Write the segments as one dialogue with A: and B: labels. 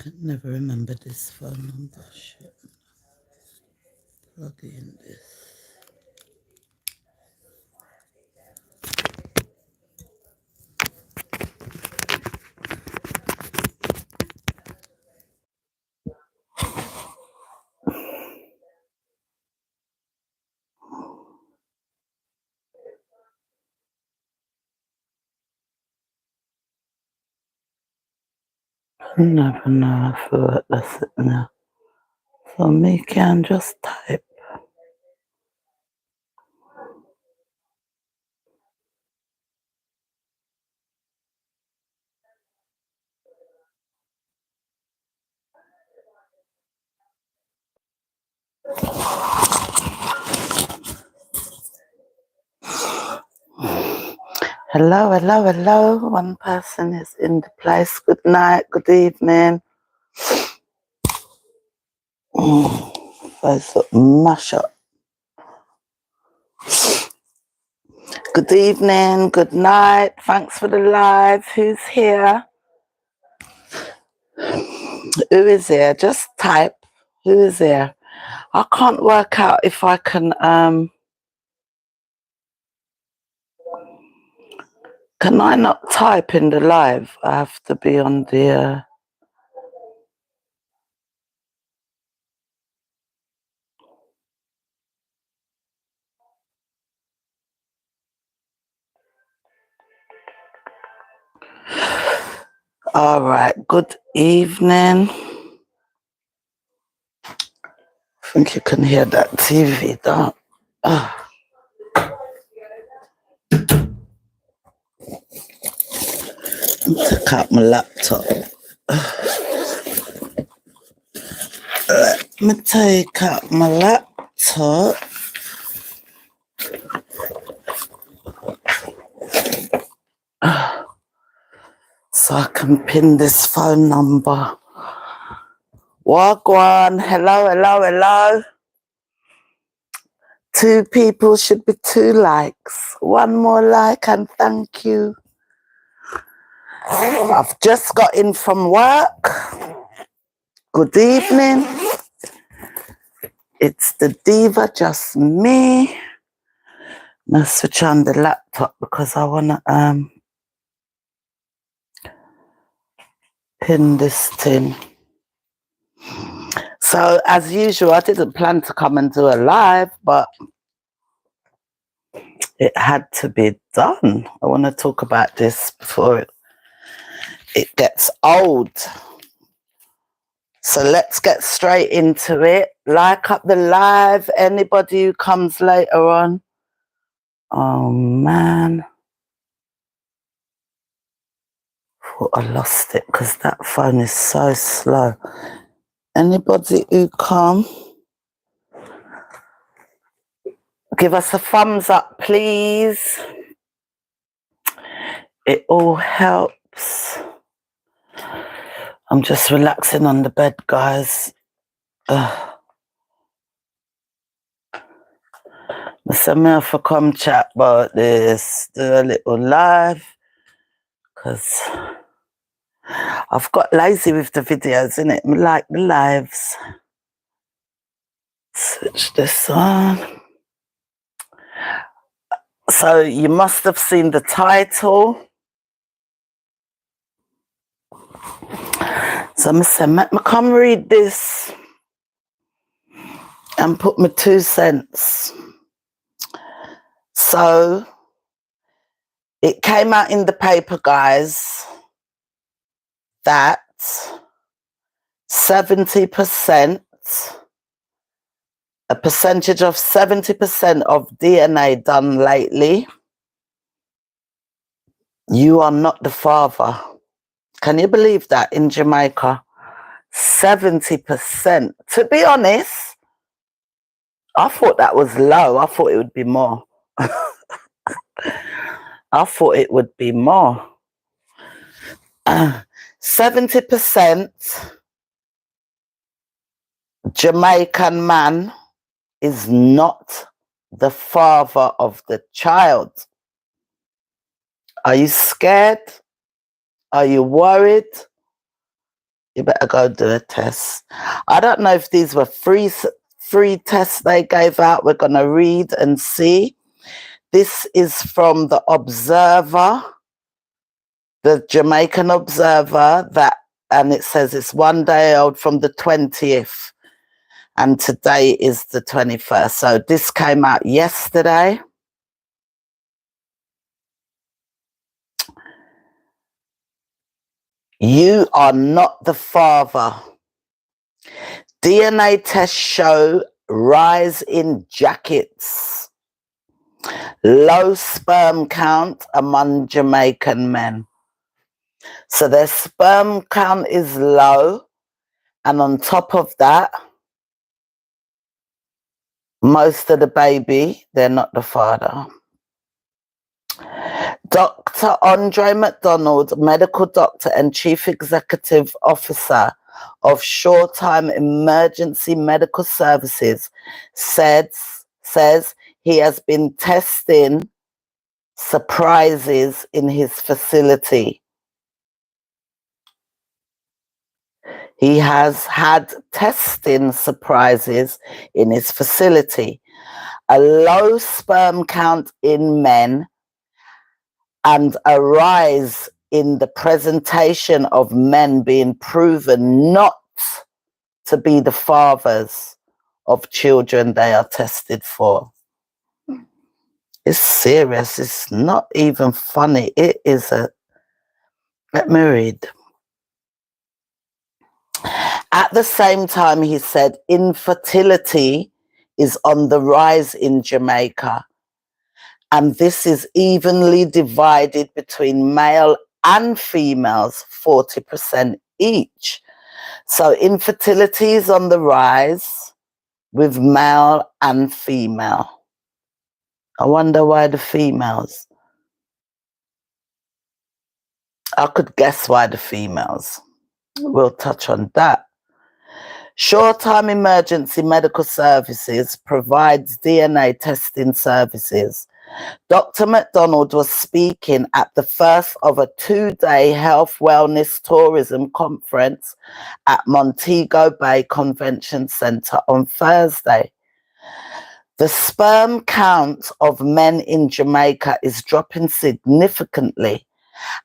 A: can never remember this phone number. Shit. Plug in this. I never know. I feel like that's it now. So me can just type. Hello, hello, hello. One person is in the place. Good night, good evening. Face up, mash up. Good evening, good night. Thanks for the live. Who's here? Who is here? Just type. Who is here? I can't work out if I can I not type in the live? I have to be on the All right, good evening. I think you can hear that TV, don't take out my laptop. Let me take out my laptop. So I can pin this phone number. Wagwan, hello, hello, hello. 2 people should be 2 likes. 1 more like and thank you. I've just got in from work. Good evening. It's the diva, just me. I'm gonna switch on the laptop because I wanna pin this thing. So as usual, I didn't plan to come and do a live, but it had to be done. I want to talk about this before it gets old. So let's get straight into it. Like up the live, anybody who comes later on. Oh man. Thought I lost it because that phone is so slow. Anybody who come, give us a thumbs up, please. It all helps. I'm just relaxing on the bed, guys. So for come chat about this, do a little live, because I've got lazy with the videos, innit? I like the lives. Switch this on. So you must have seen the title. So I'm saying, let me come read this and put my 2 cents. So it came out in the paper, guys, that 70%, a percentage of 70% of DNA done lately, you are not the father. Can you believe that in Jamaica? 70%. To be honest, I thought that was low. I thought it would be more. I thought it would be more. 70% Jamaican man is not the father of the child. Are you scared? Are you worried? You better go do a test. I don't know if these were free tests they gave out. We're going to read and see. This is from the Observer, the Jamaican Observer, and it says it's 1 day old from the 20th. And today is the 21st. So this came out yesterday. You are not the father. DNA tests show rise in jackets. Low sperm count among Jamaican men. So their sperm count is low. And on top of that, most of the baby, they're not the father. Dr. Andre McDonald, medical doctor and chief executive officer of Shoretime Emergency Medical Services, says he has been testing surprises in his facility. He has had testing surprises in his facility. A low sperm count in men and a rise in the presentation of men being proven not to be the fathers of children they are tested for. It's serious. It's not even funny. It is let me read. At the same time, he said, infertility is on the rise in Jamaica. And this is evenly divided between male and females, 40% each. So infertility is on the rise with male and female. I wonder why the females. I could guess why the females. We'll touch on that. Shoretime Emergency Medical Services provides DNA testing services. Dr. McDonald was speaking at the first of a 2-day health, wellness, tourism conference at Montego Bay Convention Center on Thursday. The sperm count of men in Jamaica is dropping significantly,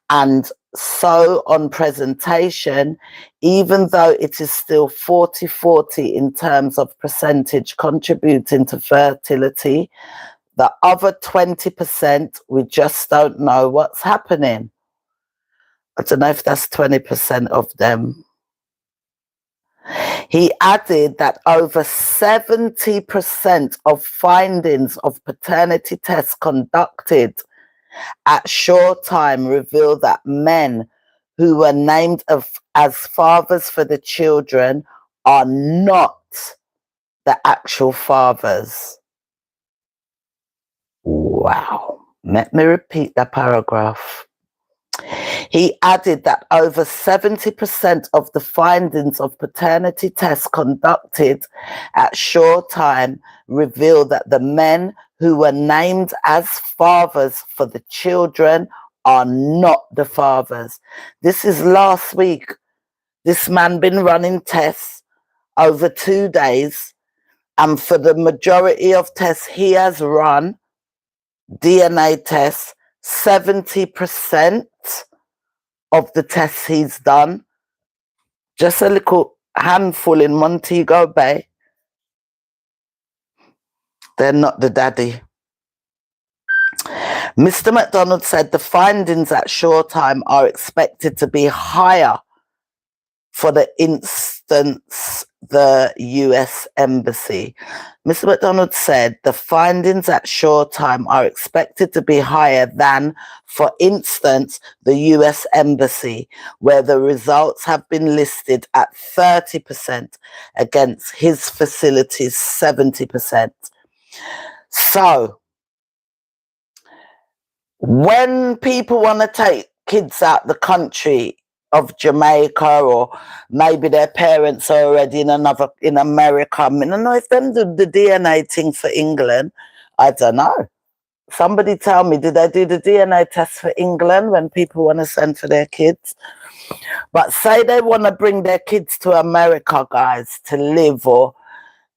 A: and so on presentation, even though it is still 40-40 in terms of percentage contributing to fertility, the other 20%, we just don't know what's happening. I don't know if that's 20% of them. He added that over 70% of findings of paternity tests conducted at Shoretime reveal that men who were named as fathers for the children are not the actual fathers. Wow. Let me repeat that paragraph. He added that over 70% of the findings of paternity tests conducted at Shoretime reveal that the men who were named as fathers for the children are not the fathers. This is last week. This man been running tests over 2 days, and for the majority of tests he has run, DNA tests, 70% of the tests he's done, just a little handful in Montego Bay, they're not the daddy. Mr. McDonald said the findings at Shoretime are expected to be higher for the instance the US Embassy. Mr. McDonald said the findings at Shoretime are expected to be higher than, for instance, the US Embassy, where the results have been listed at 30% against his facility's 70%. So, when people want to take kids out the country of Jamaica, or maybe their parents are already in America, I mean, I don't know if them do the DNA thing for England. I don't know. Somebody tell me, did they do the DNA test for England when people want to send for their kids? But say they want to bring their kids to America, guys, to live, or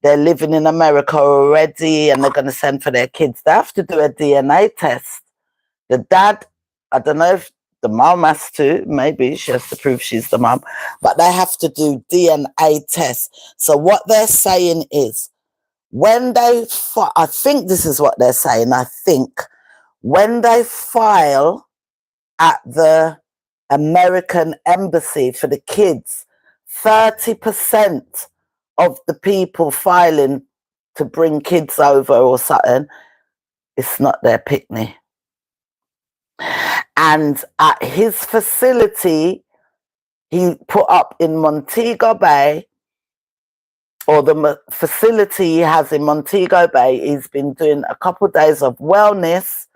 A: they're living in America already and they're going to send for their kids. They have to do a DNA test. The dad, I don't know if the mom has to, maybe she has to prove she's the mom, but they have to do DNA tests. So what they're saying is, when they, I think this is what they're saying, I think, when they file at the American embassy for the kids, 30% of the people filing to bring kids over or something, it's not their picnic. And at his facility, he put up in Montego Bay, or the facility he has in Montego Bay, he's been doing a couple of days of wellness,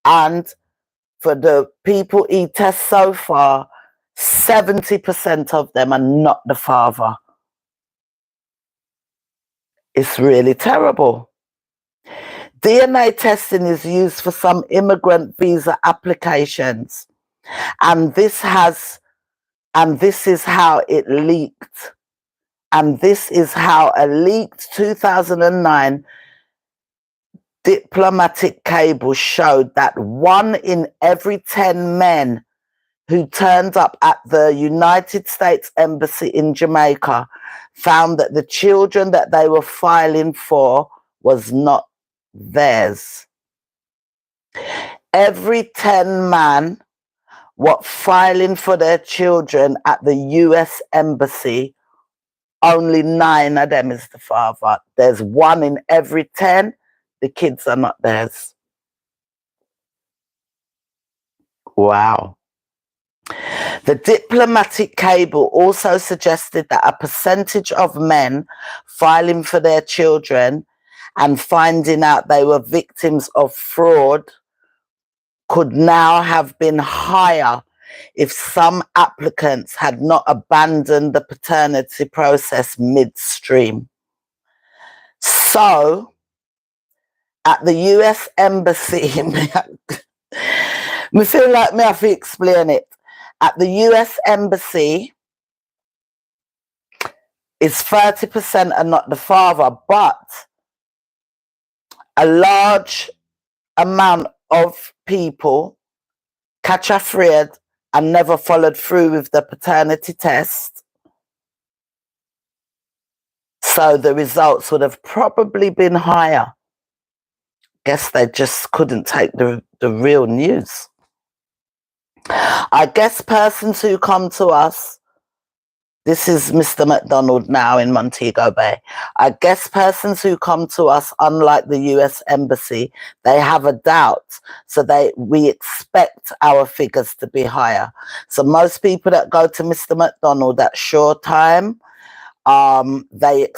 A: and for the people he tests so far, 70% of them are not the father. It's really terrible. DNA testing is used for some immigrant visa applications, and this is how it leaked. And this is how a leaked 2009 diplomatic cable showed that 1 in every 10 men who turned up at the United States Embassy in Jamaica found that the children that they were filing for was not theirs. Every 10 men what filing for their children at the US Embassy, only 9 of them is the father. There's 1 in every 10. The kids are not theirs. Wow. The diplomatic cable also suggested that a percentage of men filing for their children and finding out they were victims of fraud could now have been higher if some applicants had not abandoned the paternity process midstream. So, at the US Embassy, me feel like me have to explain it. At the US Embassy, it's 30% are not the father, but a large amount of people catch afraid and never followed through with the paternity test. So the results would have probably been higher. Guess they just couldn't take the real news. I guess persons who come to us, this is Mr. McDonald now in Montego Bay. I guess persons who come to us, unlike the US Embassy, they have a doubt. So we expect our figures to be higher. So most people that go to Mr. McDonald at short time, they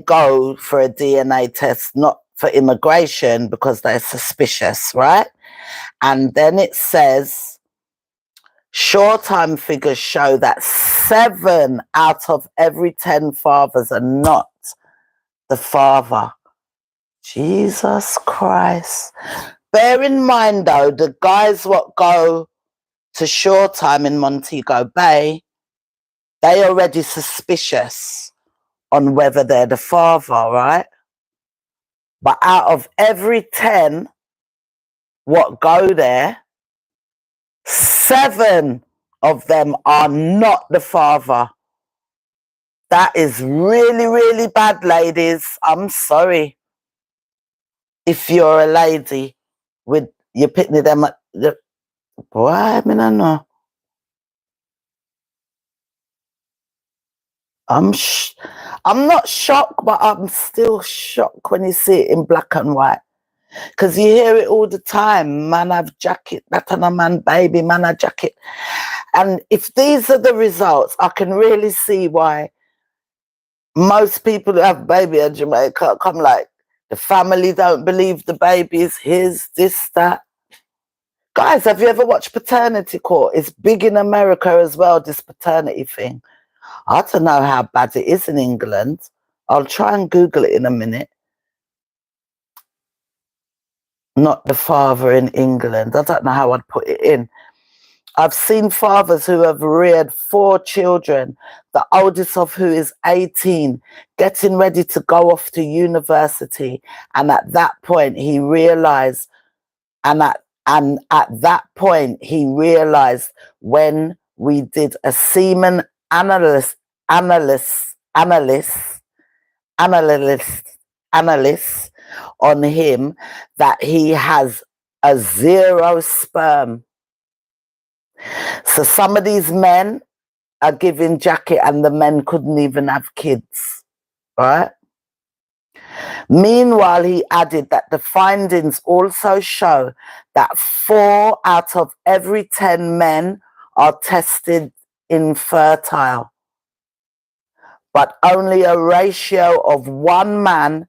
A: go for a DNA test, not for immigration, because they're suspicious, right? And then it says, short-time figures show that 7 out of every 10 fathers are not the father. Jesus Christ. Bear in mind, though, the guys what go to short-time in Montego Bay, they already suspicious on whether they're the father, right? But out of every 10 what go there, 7 of them are not the father. That is really, really bad, ladies. I'm sorry. If you're a lady with you picking them at the boy, I mean, I know. I'm not shocked, but I'm still shocked when you see it in black and white. Because you hear it all the time. Man have jacket, that and a man baby, man have jacket. And if these are the results, I can really see why most people who have baby in Jamaica come like, the family don't believe the baby is his, this, that. Guys, have you ever watched Paternity Court? It's big in America as well, this paternity thing. I don't know how bad it is in England. I'll try and Google it in a minute. Not the father in England. I don't know how I'd put it in. I've seen fathers who have reared 4 children, the oldest of who is 18, getting ready to go off to university. And at that point, he realized, at that point, he realized when we did a semen analysis on him, that he has a 0 sperm. So some of these men are giving Jacket and the men couldn't even have kids, right? Meanwhile, he added that the findings also show that 4 out of every 10 men are tested infertile, but only a ratio of 1 man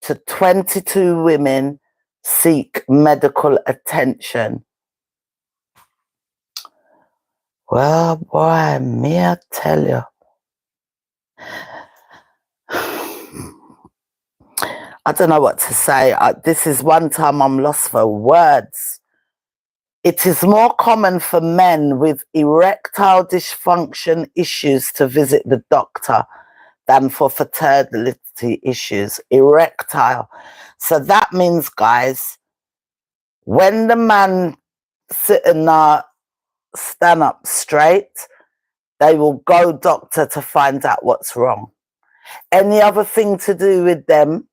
A: to 22 women seek medical attention. Well, boy, me I tell you. I don't know what to say. This is one time I'm lost for words. It is more common for men with erectile dysfunction issues to visit the doctor than for fertility issues. Erectile. So that means, guys, when the man sitting there stand up straight, they will go doctor to find out what's wrong. Any other thing to do with them,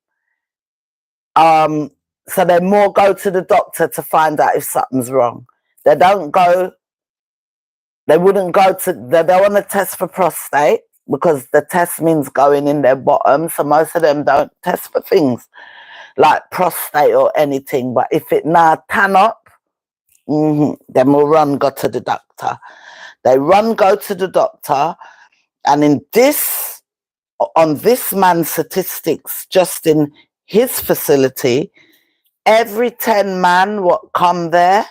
A: so they more go to the doctor to find out if something's wrong. They wouldn't go to, they don't want to test for prostate because the test means going in their bottom. So most of them don't test for things like prostate or anything. But if it now tan up, then we'll go to the doctor. They go to the doctor, and on this man's statistics, just in his facility, every 10 man what come there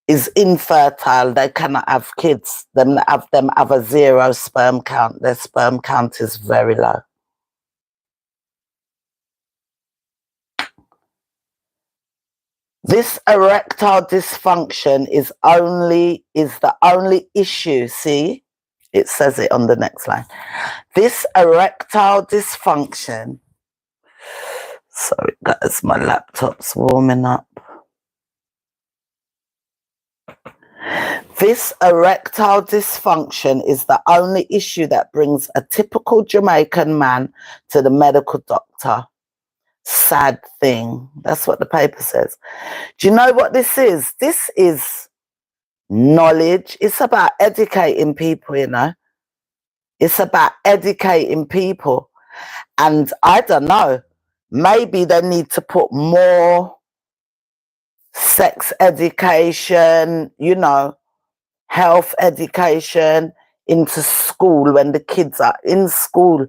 A: is infertile. They cannot have kids. Them have a 0 sperm count. Their sperm count is very low. This erectile dysfunction is the only issue. See, it says it on the next line. This erectile dysfunction. Sorry, guys, my laptop's warming up. This erectile dysfunction is the only issue that brings a typical Jamaican man to the medical doctor. Sad thing. That's what the paper says. Do you know what this is? This is knowledge. It's about educating people, you know. It's about educating people. And I don't know, maybe they need to put more sex education, you know, health education into school when the kids are in school,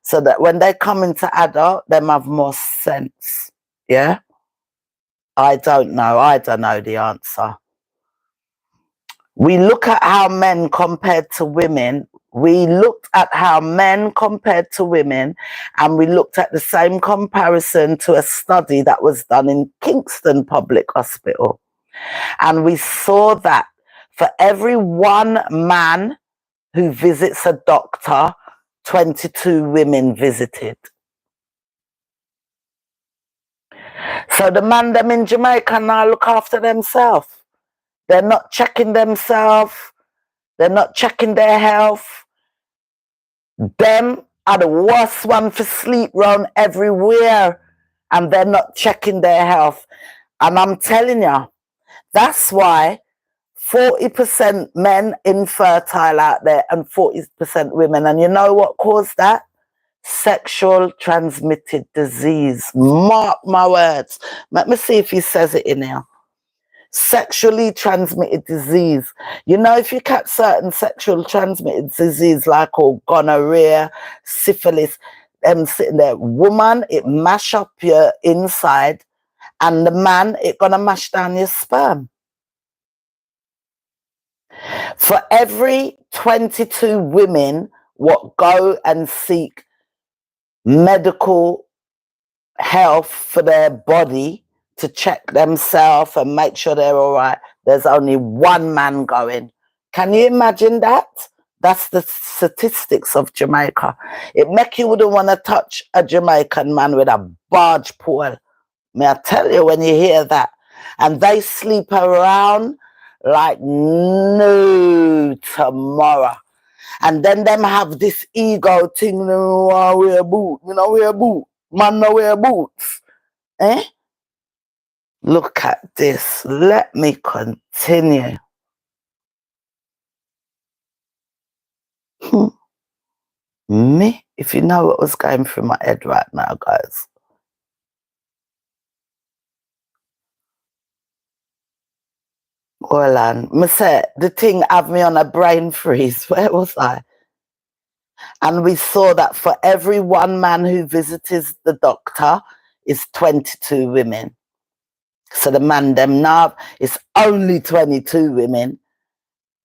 A: so that when they come into adult, they have more sense. Yeah? I don't know the answer. We look at how men compared to women. We looked at how men compared to women, and we looked at the same comparison to a study that was done in Kingston Public Hospital. And we saw that for every 1 man who visits a doctor, 22 women visited. So the man them in Jamaica now look after themselves. They're not checking themselves. They're not checking their health. Them are the worst one for sleep round everywhere, and they're not checking their health. And I'm telling you, that's why 40% men infertile out there and 40% women. And you know what caused that? Sexual transmitted disease. Mark my words. Let me see if he says it in here. Sexually transmitted disease. You know, if you catch certain sexual transmitted disease like gonorrhea, syphilis, sitting there, woman, it mash up your inside, and the man, it gonna mash down your sperm. For every 22 women what go and seek medical health for their body to check themselves and make sure they're all right, there's only one man going. Can you imagine that? That's the statistics of Jamaica. It make you wouldn't want to touch a Jamaican man with a barge pole. May I tell you, when you hear that? And they sleep around like no tomorrow. And then them have this ego thing, you know, I wear boot, you know, wear boot. Man no wear boots. Eh? Look at this. Let me continue. Me? If you know what was going through my head right now, guys. Well, I said, the thing have me on a brain freeze. Where was I? And we saw that for every one man who visits the doctor is 22 women. So the man them now is only 22 women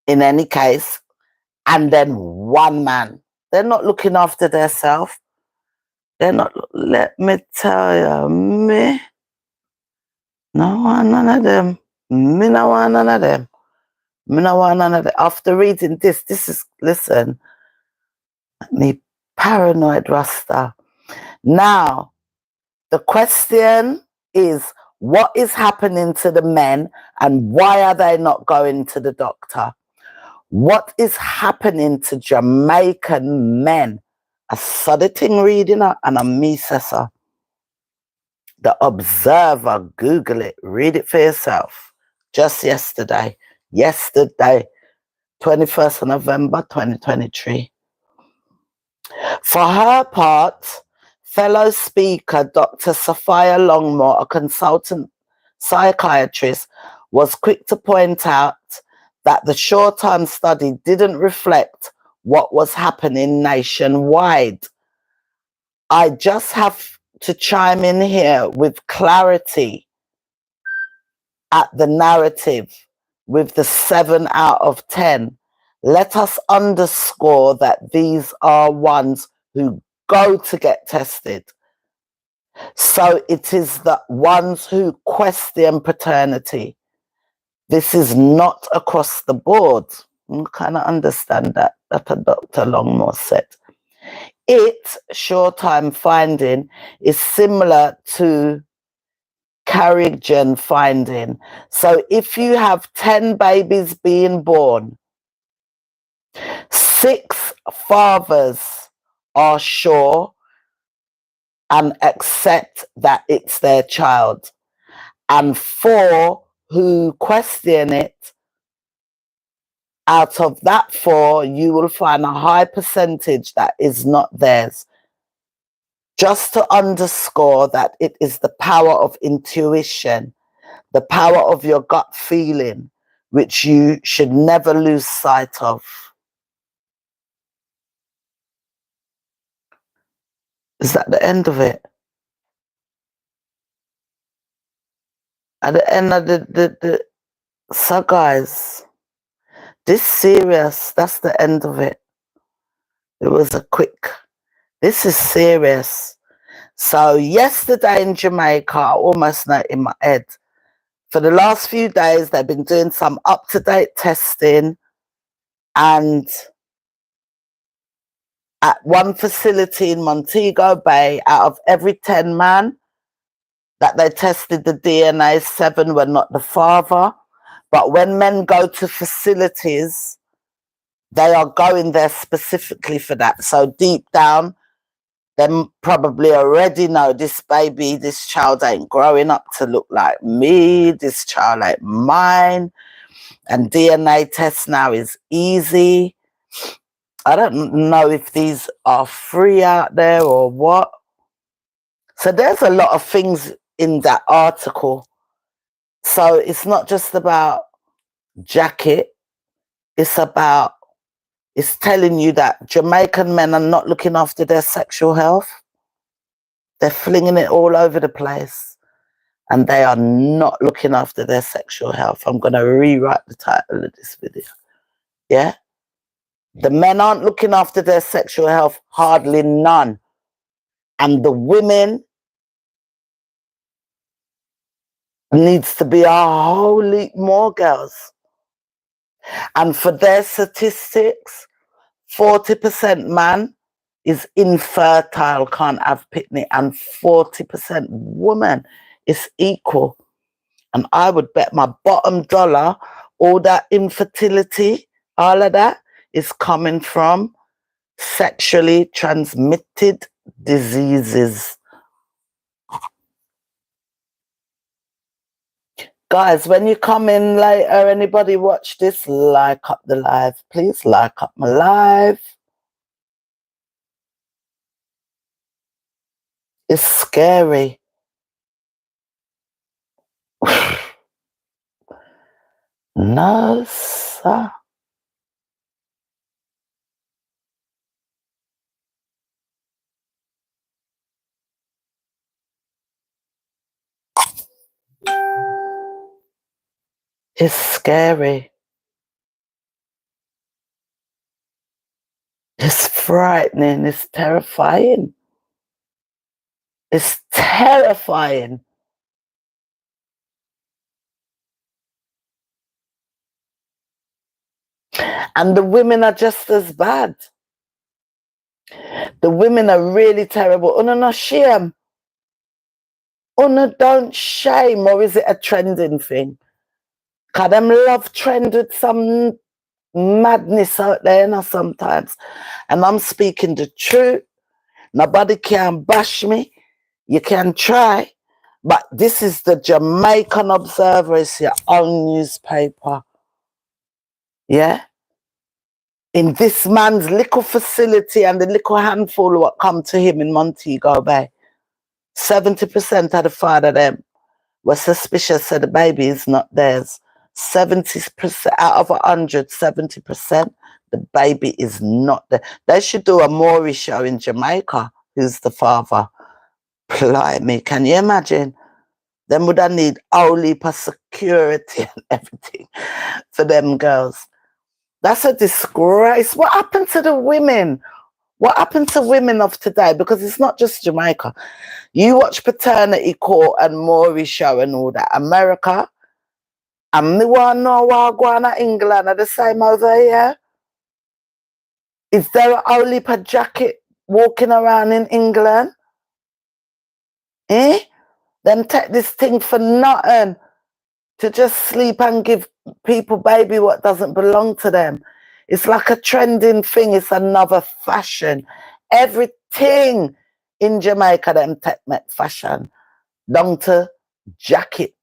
A: in any case, and then one man. They're not looking after themselves. They're not, let me tell you, me, no one, none of them. Me no want none of them. Me no want none of them. After reading this is, listen, me paranoid Rasta. Now, the question is, what is happening to the men and why are they not going to the doctor? What is happening to Jamaican men? I saw the thing reading it and I'm me sessa. The Observer, Google it, read it for yourself. Just yesterday, 21st of November 2023. For her part, fellow speaker Dr. Sophia Longmore, a consultant psychiatrist, was quick to point out that the short-term study didn't reflect what was happening nationwide. I just have to chime in here with clarity at the narrative with the 7 out of 10. Let us underscore that these are ones who go to get tested. So it is the ones who question paternity. This is not across the board. You kind of understand that Dr. Longmore said. Short-time finding is similar to Carrigan finding. So if you have 10 babies being born, 6 fathers are sure and accept that it's their child, and 4 who question it. Out of that 4, you will find a high percentage that is not theirs. Just to underscore that it is the power of intuition, the power of your gut feeling, which you should never lose sight of. Is that the end of it? At the end of so guys, this serious, that's the end of it. It was a quick, this is serious. So yesterday in Jamaica, I almost know in my head, for the last few days, they've been doing some up-to-date testing, and at one facility in Montego Bay, out of every 10 men that they tested the DNA, 7 were not the father. But when men go to facilities, they are going there specifically for that. So deep down, they probably already know this baby, this child ain't growing up to look like me, this child ain't mine. And DNA test now is easy. I don't know if these are free out there or what. So there's a lot of things in that article. So it's not just about Jacket. It's telling you that Jamaican men are not looking after their sexual health. They're flinging it all over the place. And they are not looking after their sexual health. I'm going to rewrite the title of this video. Yeah? The men aren't looking after their sexual health, hardly none. And the women Needs to be a whole heap more, girls. And for their statistics, 40% man is infertile, can't have pitney, and 40% woman is equal. And I would bet my bottom dollar all that infertility, all of that is coming from sexually transmitted diseases. Guys, when you come in later, anybody watch this, like up the live. Please like up my live. It's scary. No, sir. It's scary. It's frightening. It's terrifying. It's terrifying. And the women are just as bad. The women are really terrible. Una no shame. Una don't shame. Or is it a trending thing? Because them love trend with some madness out there, you know, sometimes. And I'm speaking the truth. Nobody can bash me. You can try. But this is the Jamaican Observer. It's your own newspaper. Yeah? In this man's little facility and the little handful what come to him in Montego Bay, 70% of the father of them were suspicious that the baby is not theirs. 70% out of 100, 70%, the baby is not there. They should do a Maury show in Jamaica. Who's the father? Blimey, can you imagine? Them would need all heap of security and everything for them girls. That's a disgrace. What happened to the women? What happened to women of today? Because it's not just Jamaica. You watch Paternity Court and Maury show and all that. America, and me want to know what going on England are the same over here. Is there a whole heap of jacket walking around in England? Eh? Them take this thing for nothing to just sleep and give people baby what doesn't belong to them. It's like a trending thing. It's another fashion. Everything in Jamaica, them take fashion. Down to jacket.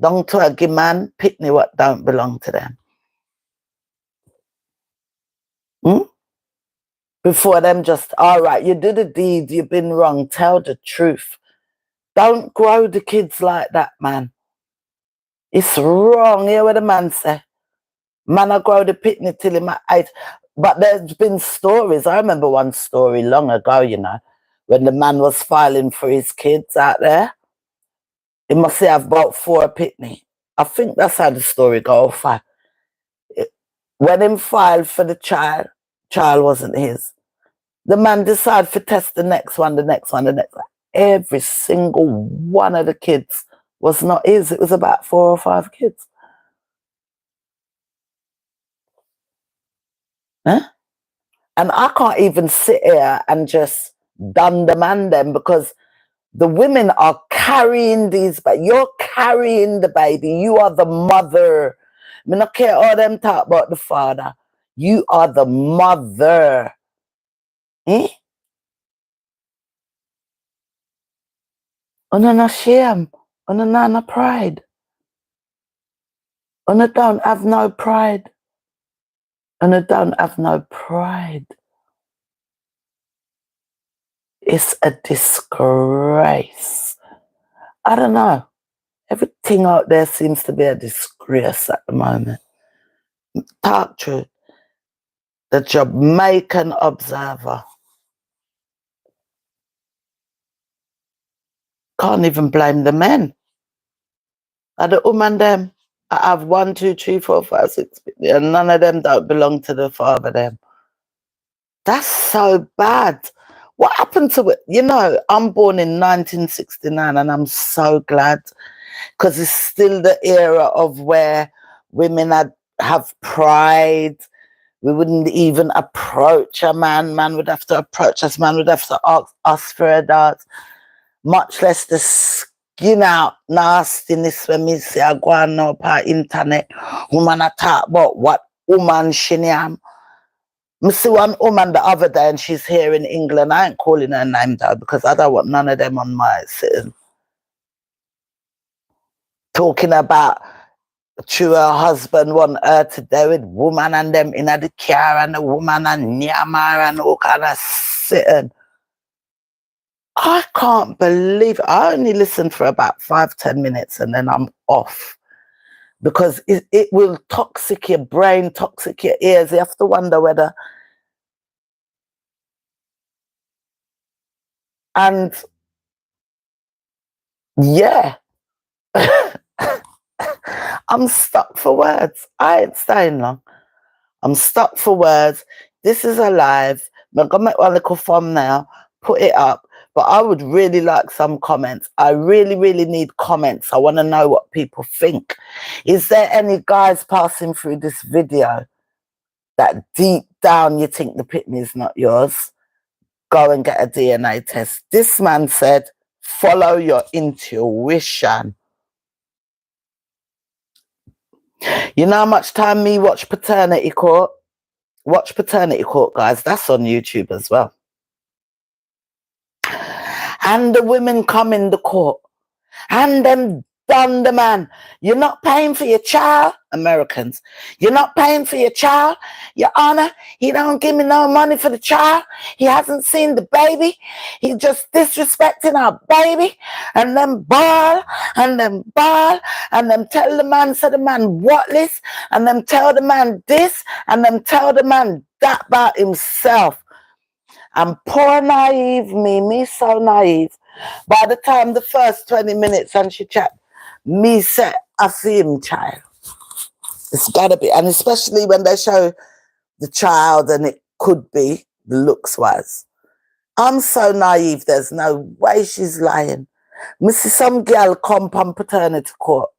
A: Down to a man pitney what don't belong to them. Before them just, all right, you did a deed, you've been wrong, tell the truth. Don't grow the kids like that, man. It's wrong. Hear what the man say? Man, I grow the pitney till him at 8. But there's been stories. I remember one story long ago, you know, when the man was filing for his kids out there. He must have about 4 pitney. I think that's how the story goes. When him filed for the child wasn't his. The man decided to test the next one. Every single one of the kids was not his. It was about 4 or 5 kids. Huh? And I can't even sit here and just dun the man them, because the women are carrying these, but you're carrying the baby. You are the mother. I mean, I don't care all them talk about the father. You are the mother. Eh? Una no shame. Una no pride. Una don't have no pride. Una don't have no pride. It's a disgrace. I don't know. Everything out there seems to be a disgrace at the moment. Talk truth. The Jamaican Observer. Can't even blame the men. And the woman them, I have 1, 2, 3, 4, 5, 6, and none of them don't belong to the father them. That's so bad. What happened to it? You know, I'm born in 1969 and I'm so glad. because it's still the era of where women have pride. We wouldn't even approach a man. Man would have to approach us. Man would have to ask us for a dance. Much less the skin out nastiness when me see I go on up on internet. Woman a talk about what woman she am. I see one woman the other day and she's here in England. I ain't calling her name though because I don't want none of them on my sitting. Talking about true her husband want her to do with woman and them in the car and the woman and Nyamar and all kind of sitting. I can't believe it. I only listened for about 5-10 minutes and then I'm off. Because it will toxic your brain, toxic your ears. You have to wonder whether... And yeah. I'm stuck for words. I ain't staying long. I'm stuck for words. This is alive. I'm going to make one little thumbnail, put it up. But I would really like some comments. I really, really need comments. I want to know what people think. Is there any guys passing through this video that deep down you think the pitney is not yours? Go and get a DNA test. This man said, follow your intuition. You know how much time me watch Paternity Court? Watch Paternity Court, guys. That's on YouTube as well. And the women come in the court. And them done the man. You're not paying for your child, Americans. You're not paying for your child, Your Honor. He don't give me no money for the child. He hasn't seen the baby. He just disrespecting our baby. And then ball, and then ball, and then tell the man, say the man whatless, and then tell the man this, and then tell the man that about himself. And poor naive me so naive. By the time the first 20 minutes and she chat, me said, I see him, child. It's gotta be. And especially when they show the child and it could be the looks wise. I'm so naive, there's no way she's lying. Me see some girl come on paternity court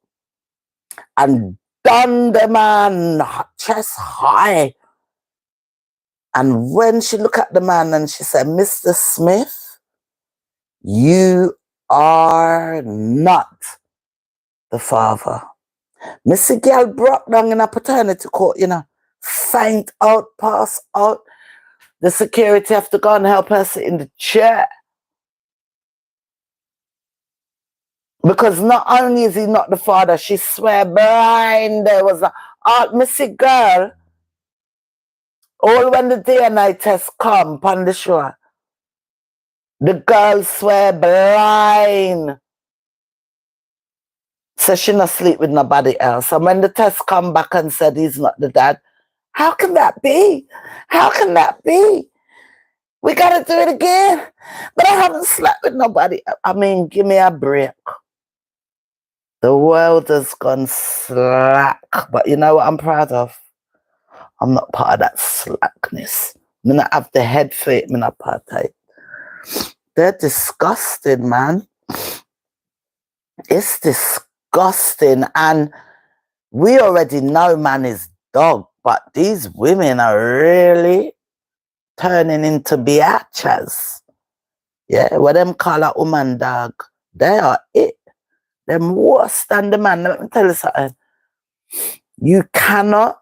A: and done the man chest high. And when she look at the man and she said, Mr. Smith, you are not the father. Missy girl broke down in a paternity court, you know, faint out, pass out. The security have to go and help her sit in the chair. Because not only is he not the father, she swear blind there was a Missy girl. All when the DNA test come on the shore, the girl swear blind. So she not sleep with nobody else. And when the test come back and said he's not the dad, how can that be? How can that be? We gotta do it again. But I haven't slept with nobody. I mean, give me a break. The world has gone slack. But you know what I'm proud of? I'm not part of that slackness. I not have the head for it, I'm not part of it. They're disgusting, man. It's disgusting. And we already know man is dog, but these women are really turning into biatches. Yeah, what them call a woman dog. They are it. Them worse than the man. Let me tell you something. You cannot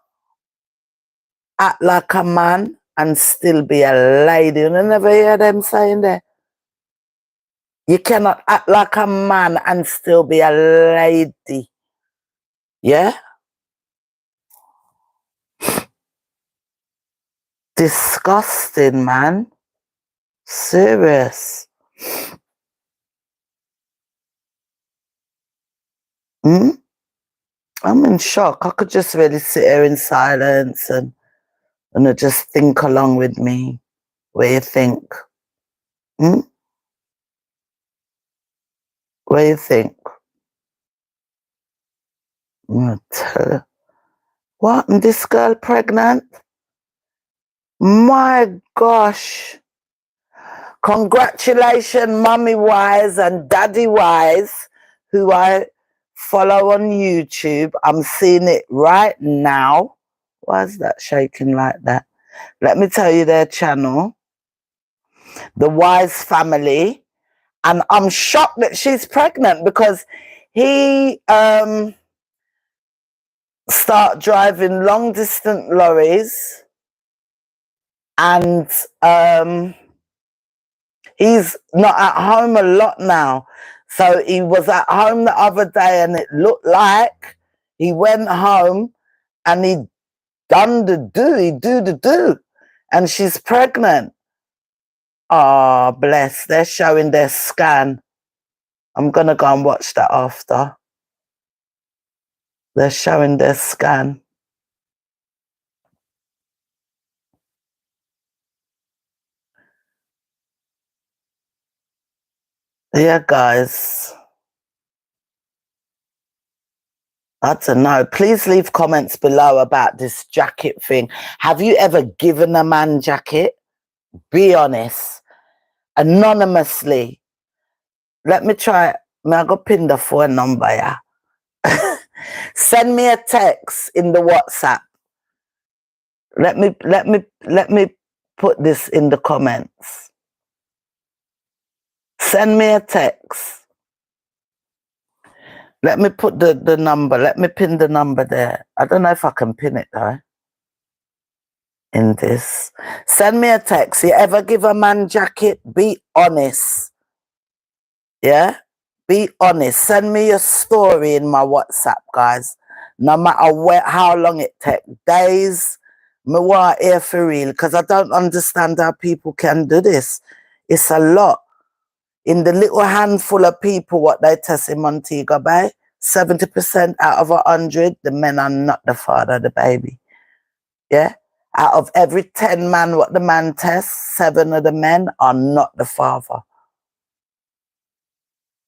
A: act like a man and still be a lady. You never hear them saying that. You cannot act like a man and still be a lady. Yeah? Disgusting, man. Serious. I'm in shock. I could just really sit here in silence and just think along with me. What do you think? What do you think? What? This girl pregnant? My gosh. Congratulations, mommy wise and daddy wise, who I Follow on YouTube. I'm seeing it right now. Why is that shaking like that? Let me tell you their channel, The Wise Family. And I'm shocked that she's pregnant because he start driving long distance lorries, and he's not at home a lot now. So he was at home the other day and it looked like he went home and he done the do, he do the do. And she's pregnant. Oh, bless. They're showing their scan. I'm going to go and watch that after. They're showing their scan. Yeah, guys. I don't know. Please leave comments below about this jacket thing. Have you ever given a man jacket? Be honest. Anonymously. Let me try. May I go pin the phone number, yeah? Send me a text in the WhatsApp. Let me put this in the comments. Send me a text. Let me put the number. Let me pin the number there. I don't know if I can pin it though. In this. Send me a text. You ever give a man jacket? Be honest. Yeah? Be honest. Send me your story in my WhatsApp, guys. No matter how long it takes. Days. Me want to hear for real. Because I don't understand how people can do this. It's a lot. In the little handful of people what they test in Montego Bay, 70% out of 100, the men are not the father of the baby. Yeah? Out of every 10 men what the man tests, 7 of the men are not the father.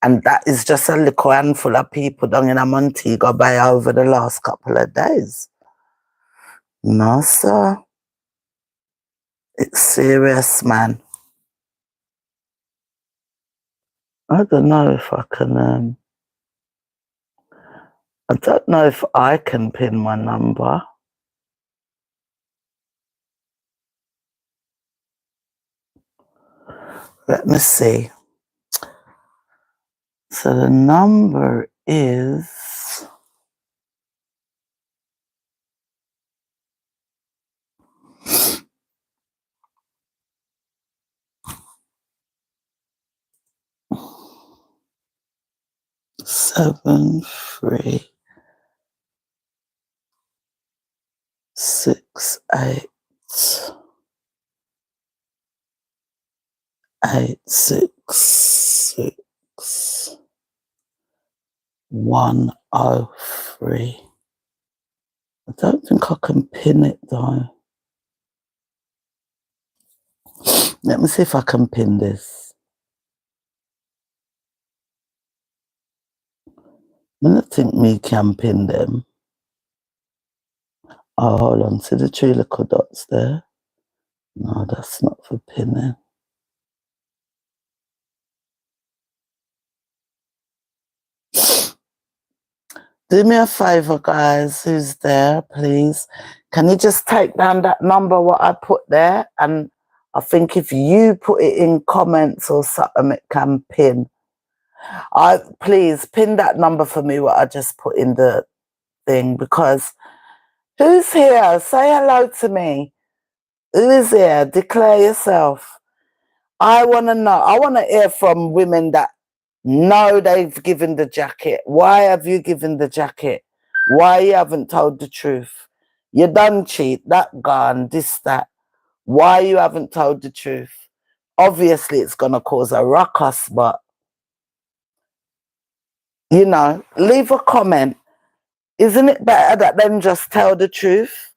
A: And that is just a little handful of people down in Montego Bay over the last couple of days. No, sir. It's serious, man. I don't know if I can, I don't know if I can pin my number. Let me see. So the number is 73686866 103. I don't think I can pin it though. Let me see if I can pin this. I don't think me can pin them. Oh, hold on. See the 3 little dots there? No, that's not for pinning. Do me a favor, guys, who's there, please. Can you just take down that number what I put there? And I think if you put it in comments or something, it can pin. Please pin that number for me what I just put in the thing, because who's here? Say hello to me. Who is here? Declare yourself. I want to know. I want to hear from women that know they've given the jacket. Why have you given the jacket? Why you haven't told the truth? You done cheat, that gone, this, that. Why you haven't told the truth? Obviously, it's going to cause a ruckus, but, you know, leave a comment. Isn't it better that them just tell the truth?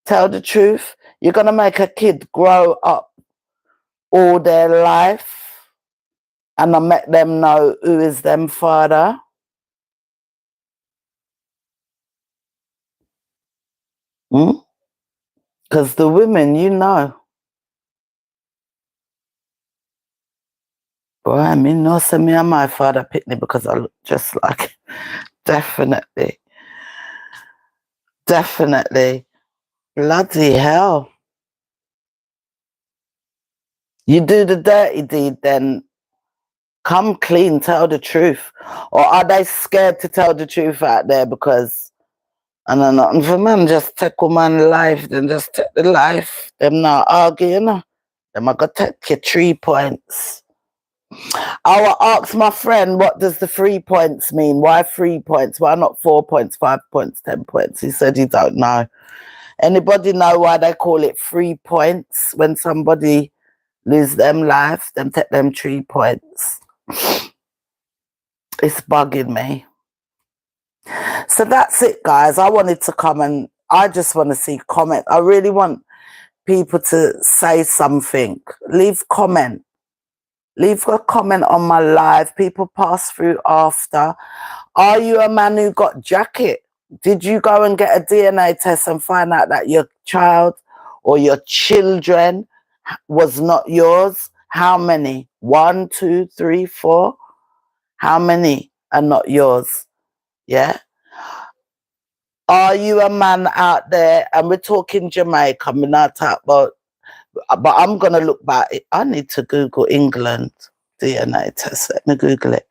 A: Tell the truth. You're going to make a kid grow up all their life and I make them know who is them father. Because the women, you know. Boy, I mean, no, send me and my father picnic because I look just like definitely. Definitely. Bloody hell. You do the dirty deed, then come clean, tell the truth. Or are they scared to tell the truth out there because I don't know, if a man just take a man life, then just take the life. Them not argue, you know. Them I got take your 3 points. I will ask my friend, what does the 3 points mean? Why 3 points? Why not 4 points, 5 points, 10 points? He said he don't know. Anybody know why they call it 3 points when somebody lose them life? Them take them 3 points. It's bugging me. So that's it, guys. I wanted to come and I just want to see comment. I really want people to say something. Leave comment. Leave a comment on my live. People pass through after. Are you a man who got jacket? Did you go and get a DNA test and find out that your child or your children was not yours? How many? 1, 2, 3, 4? How many are not yours? Yeah. Are you a man out there? And we're talking Jamaica. I'm not talking about, but I'm gonna look back. I need to Google England DNA test. Let me Google it.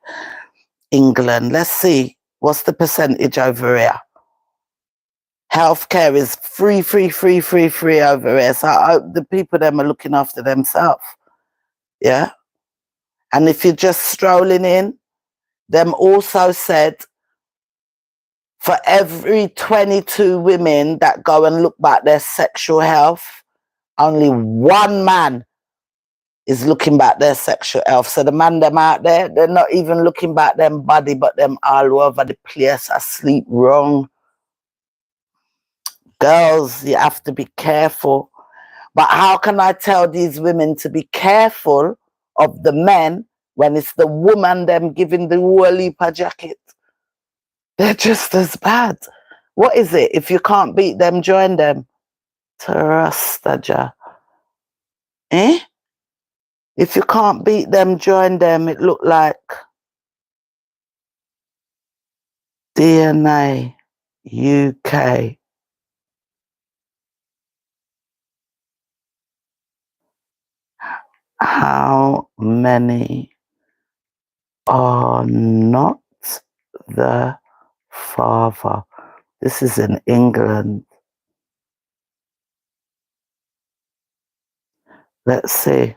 A: England. Let's see. What's the percentage over here? Healthcare is free over here. So I hope the people them are looking after themselves. Yeah. And if you're just strolling in, them also said for every 22 women that go and look back their sexual health, only 1 man is looking back their sexual health. So the man them out there, they're not even looking back them body, but them all over the place asleep wrong. Girls, you have to be careful. But how can I tell these women to be careful of the men when it's the woman them giving the whole heap of jacket? They're just as bad. What is it? If you can't beat them, join them. Tarastaja. Eh? If you can't beat them, join them. It looked like DNA UK. How many are not the father? This is in England. Let's see.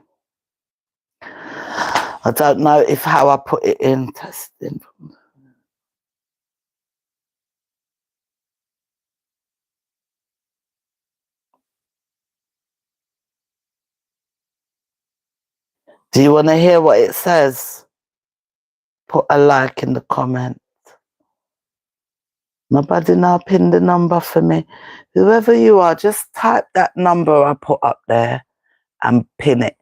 A: I don't know if how I put it in testing. Do you want to hear what it says? Put a like in the comment. Nobody now pin the number for me. Whoever you are, just type that number I put up there and pin it.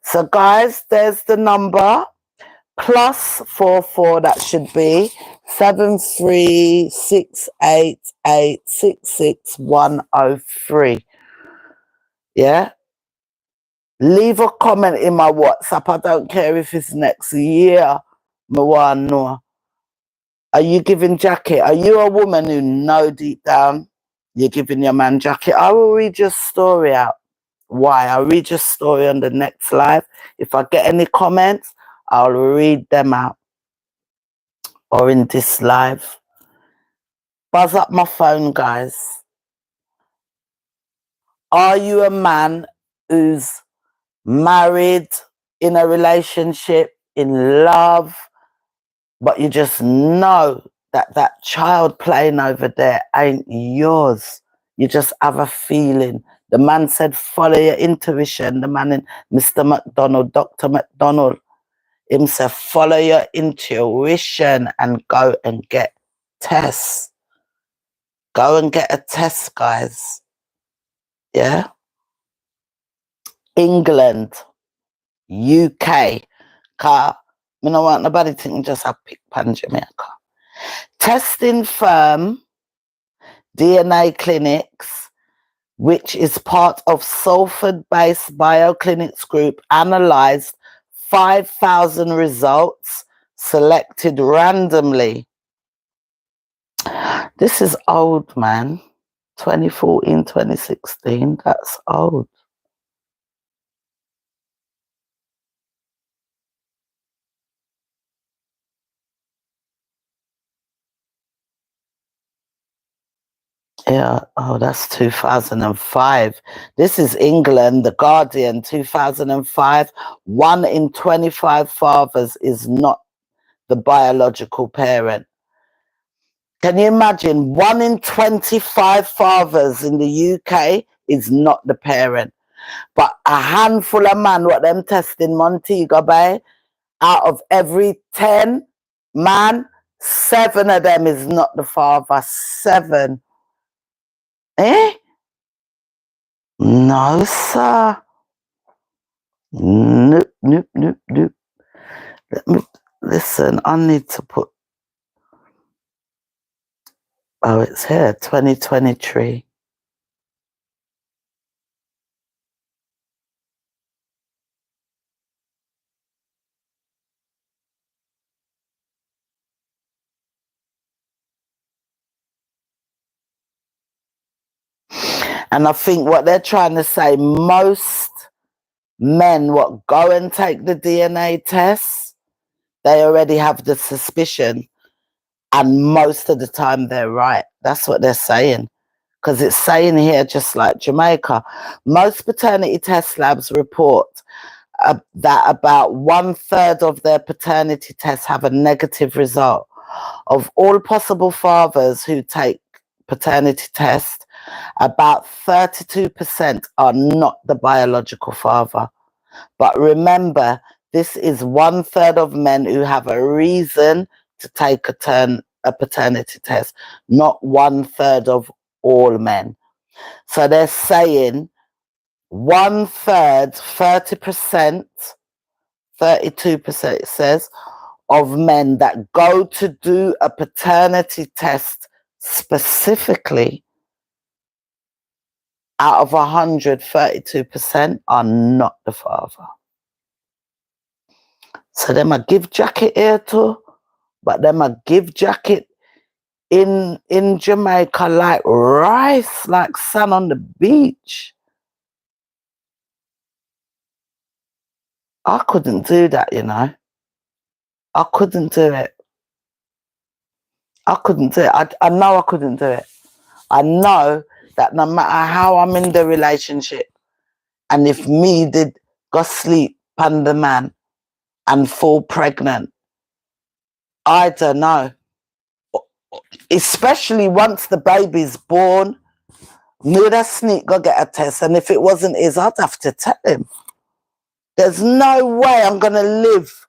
A: So guys, there's the number. +44, that should be 73688666103. Yeah. Leave a comment in my WhatsApp. I don't care if it's next year. Me want know. Are you giving jacket? Are you a woman who know deep down you're giving your man jacket? I will read your story out. Why? I'll read your story on the next live. If I get any comments, I'll read them out. Or in this live. Buzz up my phone, guys. Are you a man who's married, in a relationship, in love, but you just know that that child playing over there ain't yours? You just have a feeling. The man said, follow your intuition. The man in Mr. McDonald, Dr. McDonald, himself, follow your intuition and go and get tests. Go and get a test, guys. Yeah? England, UK. Car. I don't want nobody thinking just a pick pan Jamaica. Testing firm DNA clinics, which is part of Salford-based Bioclinics Group, analysed 5,000 results selected randomly. This is old, man. 2014, 2016. That's old. Yeah, oh, that's 2005. This is England, The Guardian, 2005. 1 in 25 fathers is not the biological parent. Can you imagine? 1 in 25 fathers in the UK is not the parent. But a handful of man, what them testing Montego Bay, out of every 10 man, 7 of them is not the father. 7. Eh? No, sir. Nope, nope, nope, nope. Let me, listen, I need to put, oh, it's here, 2023. And I think what they're trying to say, most men what go and take the DNA test, they already have the suspicion. And most of the time they're right. That's what they're saying. Because it's saying here, just like Jamaica, most paternity test labs report that about 1/3 of their paternity tests have a negative result. Of all possible fathers who take paternity tests, about 32% are not the biological father. But remember, this is 1/3 of men who have a reason to take a paternity test, not 1/3 of all men. So they're saying 1/3, 30%, 32% it says, of men that go to do a paternity test specifically, out of 100, 32% are not the father. So them a give Jacket here too, but them a give Jacket in Jamaica like rice, like sun on the beach. I couldn't do that, you know. I couldn't do it. I couldn't do it. I know I couldn't do it. I know that no matter how I'm in the relationship, and if me did go sleep on the man and fall pregnant, I don't know. Especially once the baby's born, me that sneak go get a test, and if it wasn't his, I'd have to tell him. There's no way I'm gonna live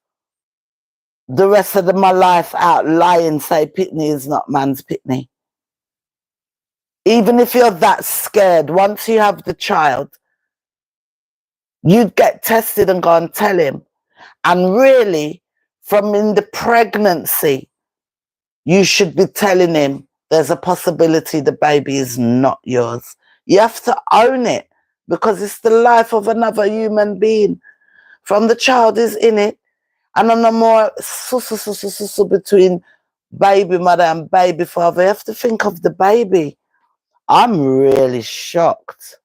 A: the rest of my life out lying, say pitney is not man's pitney. Even if you're that scared, once you have the child, you'd get tested and go and tell him. And really, from in the pregnancy, you should be telling him there's a possibility the baby is not yours. You have to own it, because it's the life of another human being. From the child is in it, and on the more between baby mother and baby father, you have to think of the baby. I'm really shocked.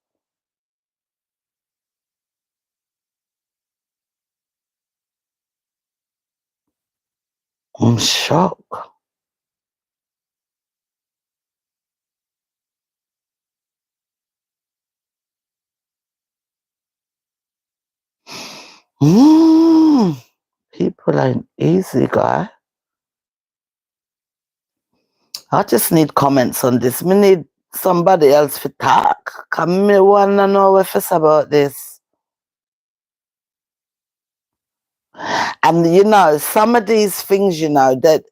A: I'm shocked. People ain't easy, guy. I just need comments on this. Me need somebody else to talk. Come me wanna know what it's about this. And you know, some of these things, you know, that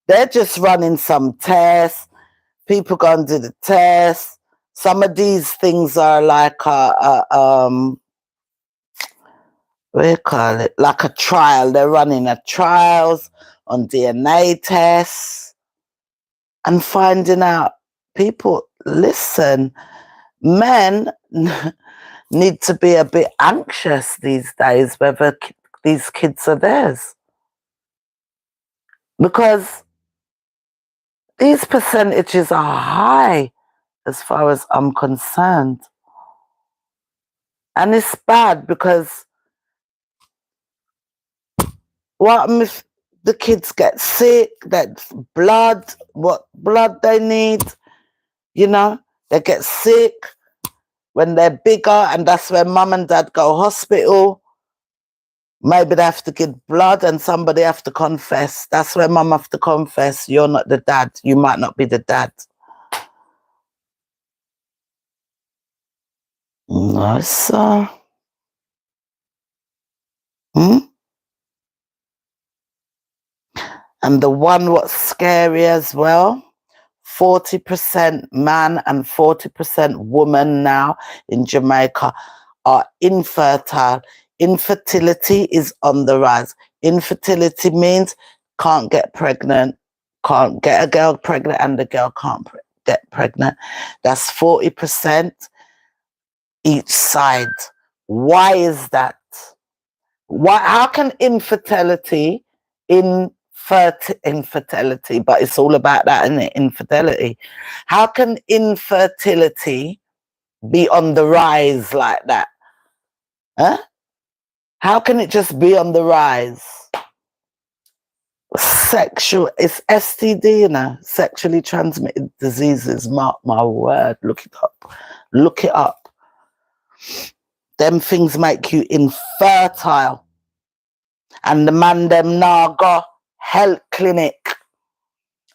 A: they're just running some tests. People go and do the test. Some of these things are like what do you call it? Like a trial. They're running a trials on DNA tests and finding out. People, listen, men need to be a bit anxious these days, whether these kids are theirs. Because these percentages are high as far as I'm concerned. And it's bad because what if the kids get sick, that's blood, what blood they need, you know, they get sick when they're bigger, and that's when mum and dad go hospital. Maybe they have to give blood and somebody have to confess. That's where mum have to confess, you're not the dad, you might not be the dad. No, sir. And the one what's scary as well, 40% man and 40% woman now in Jamaica are infertile. Infertility is on the rise. Infertility means can't get pregnant, can't get a girl pregnant, and the girl can't get pregnant. That's 40% each side. Why is that? Why? How can infertility, infertility, but it's all about that, isn't it? Infidelity. How can infertility be on the rise like that? Huh? How can it just be on the rise? Sexual, it's STD, you know, sexually transmitted diseases. Mark my word, look it up. Look it up. Them things make you infertile. And the man them now go health clinic.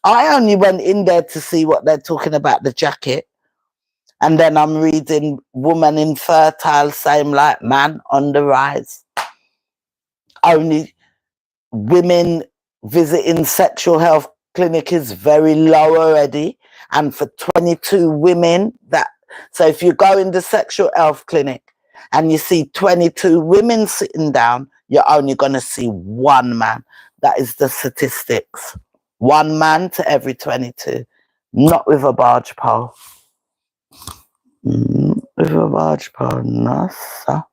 A: I only went in there to see what they're talking about, the jacket. And then I'm reading woman infertile, same like man on the rise. Only women visiting sexual health clinic is very low already. And for 22 women, so if you go in the sexual health clinic and you see 22 women sitting down, you're only going to see one man. That is the statistics. One man to every 22. Not with a barge pole. With a barge pole. No, sir.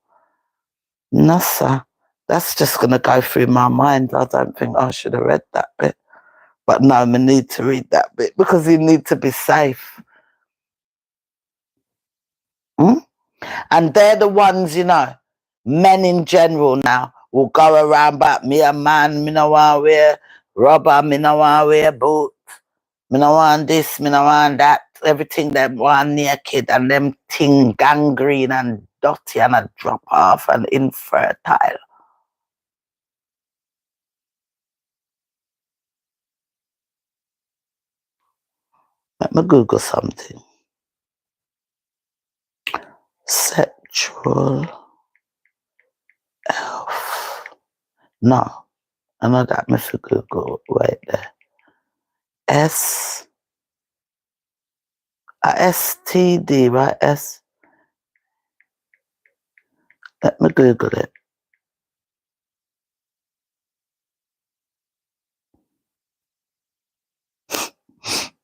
A: No, sir. That's just going to go through my mind. I don't think I should have read that bit. But no, I need to read that bit because you need to be safe. And they're the ones, you know, men in general now will go around about me a man, me no want wear rubber, me no want wear boot, me no want this, me no want that, everything them want naked and them thing gangrene and dirty and a drop off and infertile. Let me Google something. Sexual health. No, I know that me for Google right there. STD, right? Let me Google it.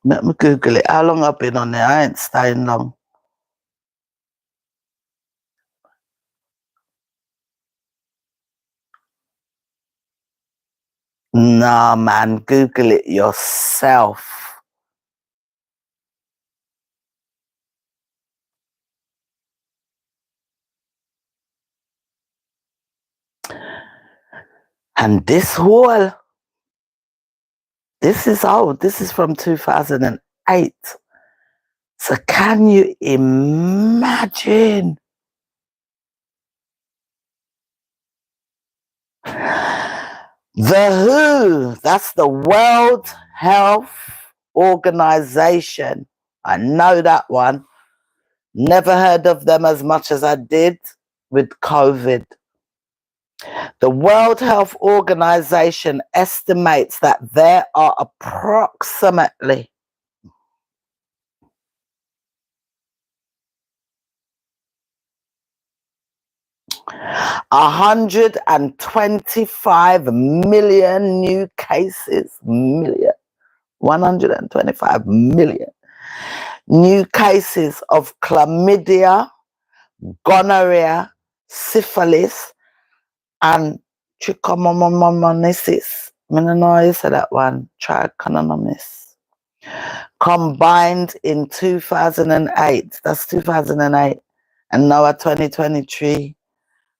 A: Let me Google it. How long I've been on there? I ain't staying long. Nah, man, Google it yourself. And this is old. This is from 2008. So can you imagine? The WHO, that's the World Health Organization. I know that one. Never heard of them as much as I did with COVID. The World Health Organization estimates that there are approximately 125 million new cases. 125 million new cases of chlamydia, gonorrhea, syphilis, and trichomoniasis. I don't know how you say that one. Trichomoniasis. Combined in 2008. That's 2008. And now at 2023.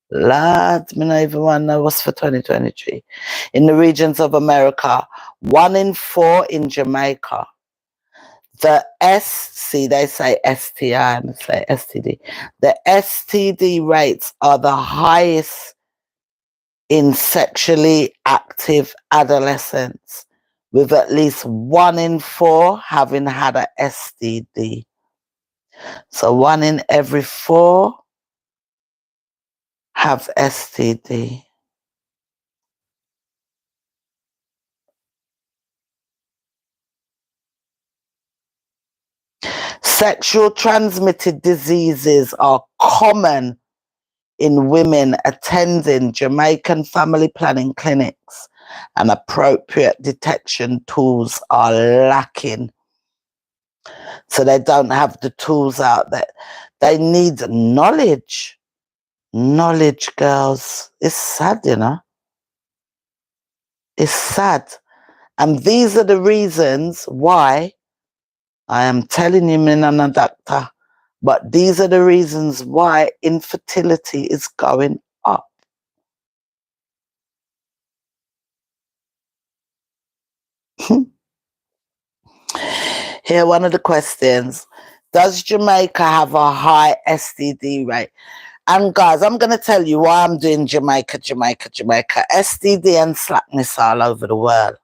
A: Lad, me not even want to know what's for 2023. In the regions of America, 1 in 4 in Jamaica. The they say STI, and say STD. The STD rates are the highest in sexually active adolescents, with at least 1 in 4 having had a STD. So 1 in every 4 have STD. Sexual transmitted diseases are common in women attending Jamaican family planning clinics, and appropriate detection tools are lacking. So they don't have the tools out there. They need knowledge. Knowledge, girls. It's sad, you know. It's sad. And these are the reasons why I am telling you, I'm not a doctor, but these are the reasons why infertility is going up. Here, one of the questions. Does Jamaica have a high STD rate? And guys, I'm going to tell you why I'm doing Jamaica. STD and slackness all over the world.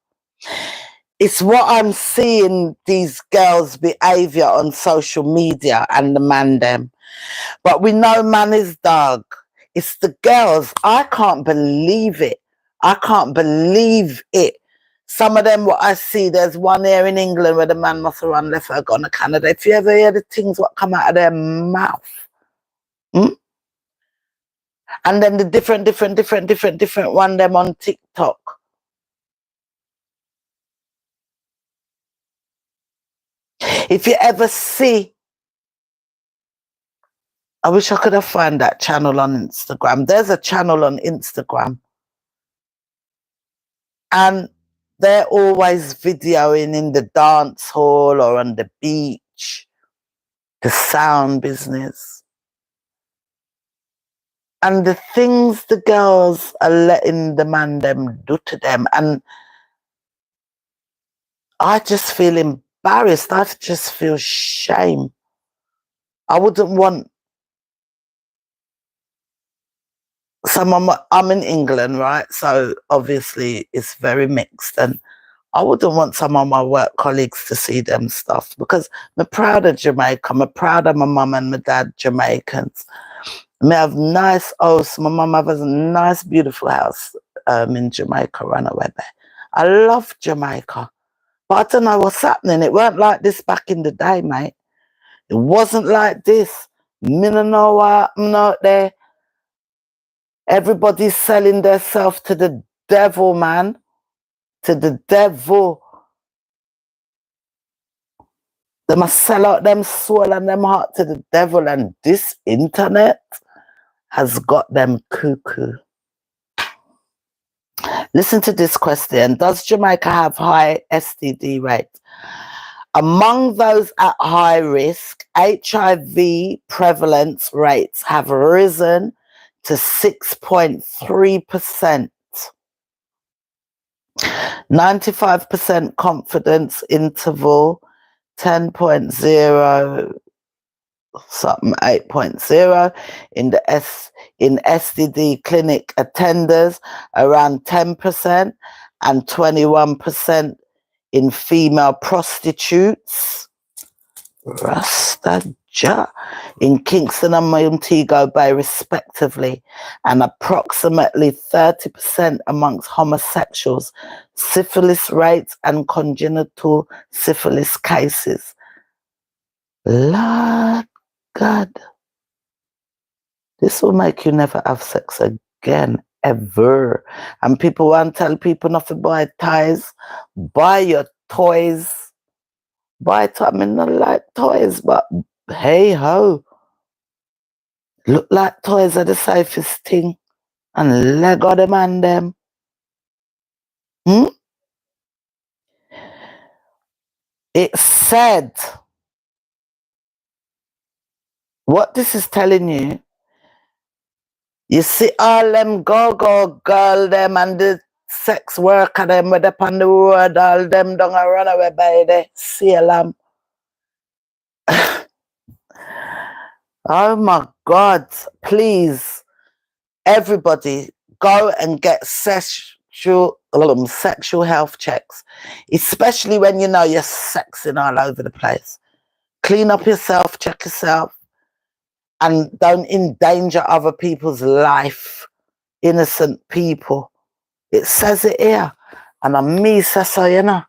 A: It's what I'm seeing these girls' behavior on social media and the man them. But we know man is dog. It's the girls. I can't believe it. I can't believe it. Some of them, what I see, there's one here in England where the man must have run left her gone to Canada. If you ever hear the things what come out of their mouth. And then the different one them on TikTok. If you ever see, I wish I could have found that channel on Instagram. There's a channel on Instagram. And they're always videoing in the dance hall or on the beach, the sound business. And the things the girls are letting the man them do to them. And I just feel embarrassed. I just feel shame. I wouldn't want someone, I'm in England, right? So obviously it's very mixed. And I wouldn't want some of my work colleagues to see them stuff, because I'm proud of Jamaica. I'm proud of my mum and my dad, Jamaicans. I have nice house. My mum has a nice, beautiful house in Jamaica, run away there. I love Jamaica. But I don't know what's happening. It weren't like this back in the day, mate. It wasn't like this. Me no know what happened out there. Everybody's selling themselves to the devil, man. To the devil. They must sell out them soul and them heart to the devil, and this internet has got them cuckoo. Listen to this question. Does Jamaica have high STD rates? Among those at high risk, HIV prevalence rates have risen to 6.3%. 95% confidence interval, 10.0 something 8.0 in the STD clinic attenders, around 10%, and 21% in female prostitutes. Rastaja in Kingston and Montego Bay respectively, and approximately 30% amongst homosexuals. Syphilis rates and congenital syphilis cases. Lord God, this will make you never have sex again, ever. And people want to tell people not to buy toys. Buy your toys. Buy toys. I mean, not like toys, but hey ho. Look like toys are the safest thing. and Lego the man them. It said, what this is telling you, you see all them go-go girl them and the sex worker them with up on the road, all them don't run away by the seal them. Oh my God, please, everybody go and get sexual health checks, especially when you know you're sexing all over the place. Clean up yourself, check yourself, and don't endanger other people's life, innocent people. It says it here, and I'm me says so, you know.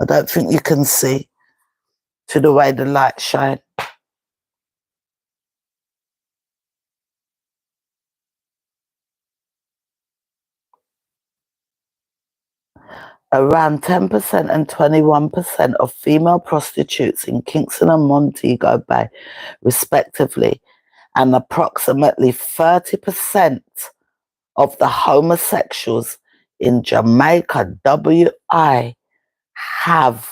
A: I don't think you can see to the way the light shine. Around 10% and 21% of female prostitutes in Kingston and Montego Bay, respectively, and approximately 30% of the homosexuals in Jamaica, WI, have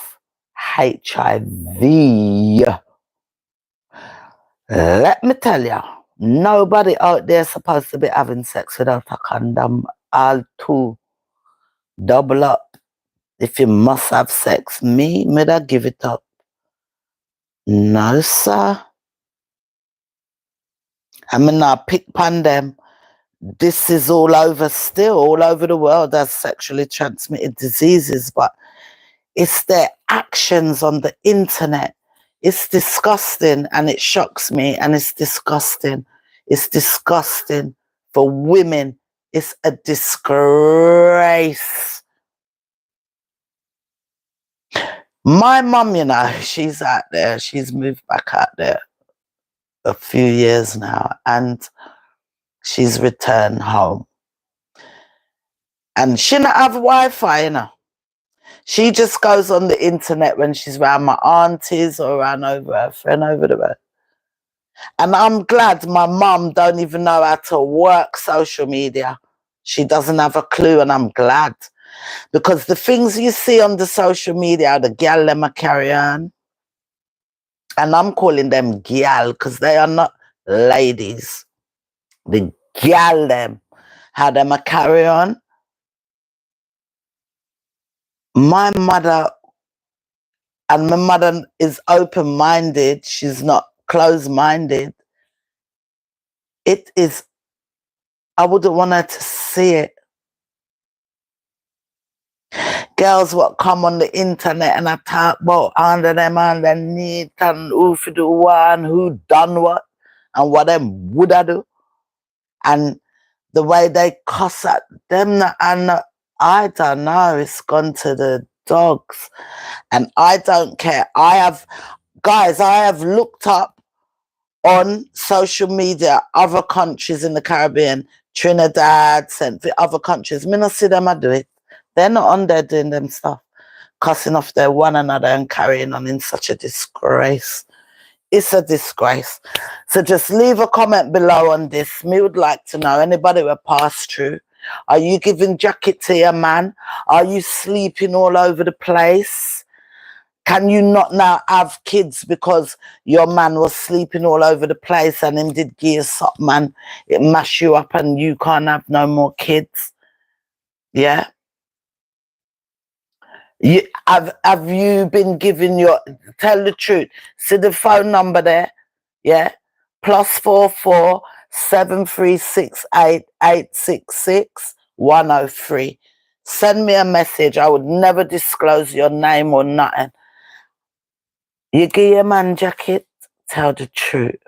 A: HIV. Let me tell you, nobody out there is supposed to be having sex without a condom. All two, double up. If you must have sex, me that give it up. No, sir. I mean, I pick on them. This is all over still, all over the world as sexually transmitted diseases, but it's their actions on the internet. It's disgusting, and it shocks me, and it's disgusting. It's disgusting for women. It's a disgrace. My mum, you know, she's out there. She's moved back out there a few years now, and she's returned home. And she not have Wi-Fi, you know. She just goes on the internet when she's around my aunties or around over her friend over the road. And I'm glad my mum don't even know how to work social media. She doesn't have a clue, and I'm glad. Because the things you see on the social media, the gal them a carry on. And I'm calling them gal because they are not ladies. The gal them, how them a carry on. My mother, and my mother is open-minded. She's not closed-minded. It is, I wouldn't want her to see it. Girls what come on the internet and I talk about under them underneath and who for do one, who done what, and what them would I do. And the way they cuss at them, and I don't know, it's gone to the dogs. And I don't care. I have looked up on social media other countries in the Caribbean, Trinidad, other countries. Me not see them I do it. They're not on there doing them stuff, cussing off their one another and carrying on in such a disgrace. It's a disgrace. So just leave a comment below on this. Me would like to know, anybody will pass through. Are you giving jacket to your man? Are you sleeping all over the place? Can you not now have kids because your man was sleeping all over the place and him did give you something, man? It mash you up and you can't have no more kids? Yeah? Have you been given tell the truth. See the phone number there? Yeah? +44 7368 866 103. Send me a message. I would never disclose your name or nothing. You give your man jacket, tell the truth.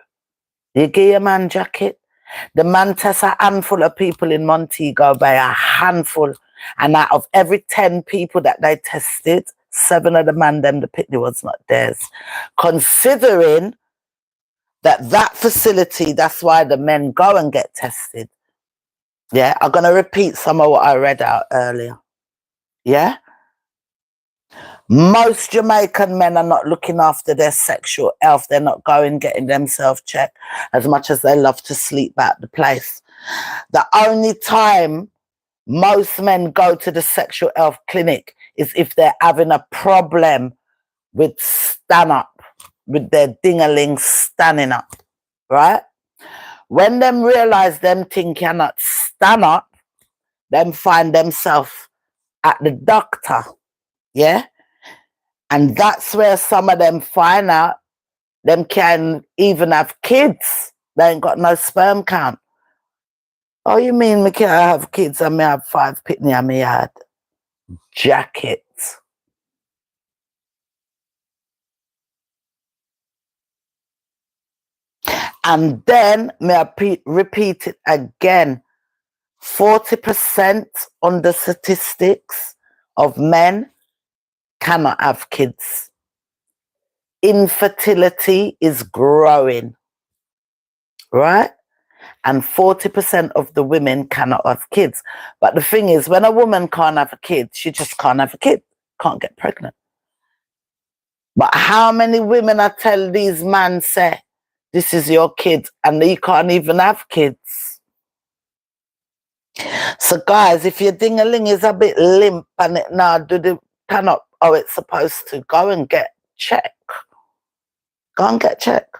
A: You give your man jacket. The man tests a handful of people in Montego Bay, a handful. And out of every 10 people that they tested, 7 of the man them, the picnic was not theirs. Considering that facility, that's why the men go and get tested. Yeah, I'm going to repeat some of what I read out earlier. Yeah? Most Jamaican men are not looking after their sexual health. They're not going getting themselves checked as much as they love to sleep at the place. The only time most men go to the sexual health clinic is if they're having a problem with stand up, with their ding-a-ling standing up, right? When them realize them thing cannot stand up, them find themselves at the doctor, yeah? And that's where some of them find out them can even have kids. They ain't got no sperm count. Oh, you mean me can't have kids and me have 5 pitney and me yard? Jackets. And then me repeat it again. 40% on the statistics of men cannot have kids. Infertility is growing, right? And 40% of the women cannot have kids. But the thing is, when a woman can't have a kid, she just can't have a kid, can't get pregnant. But how many women I tell these men say, this is your kid, and you can't even have kids? So guys, if your ding-a-ling is a bit limp and it now do the turn up how it's supposed to, go and get checked. Go and get checked.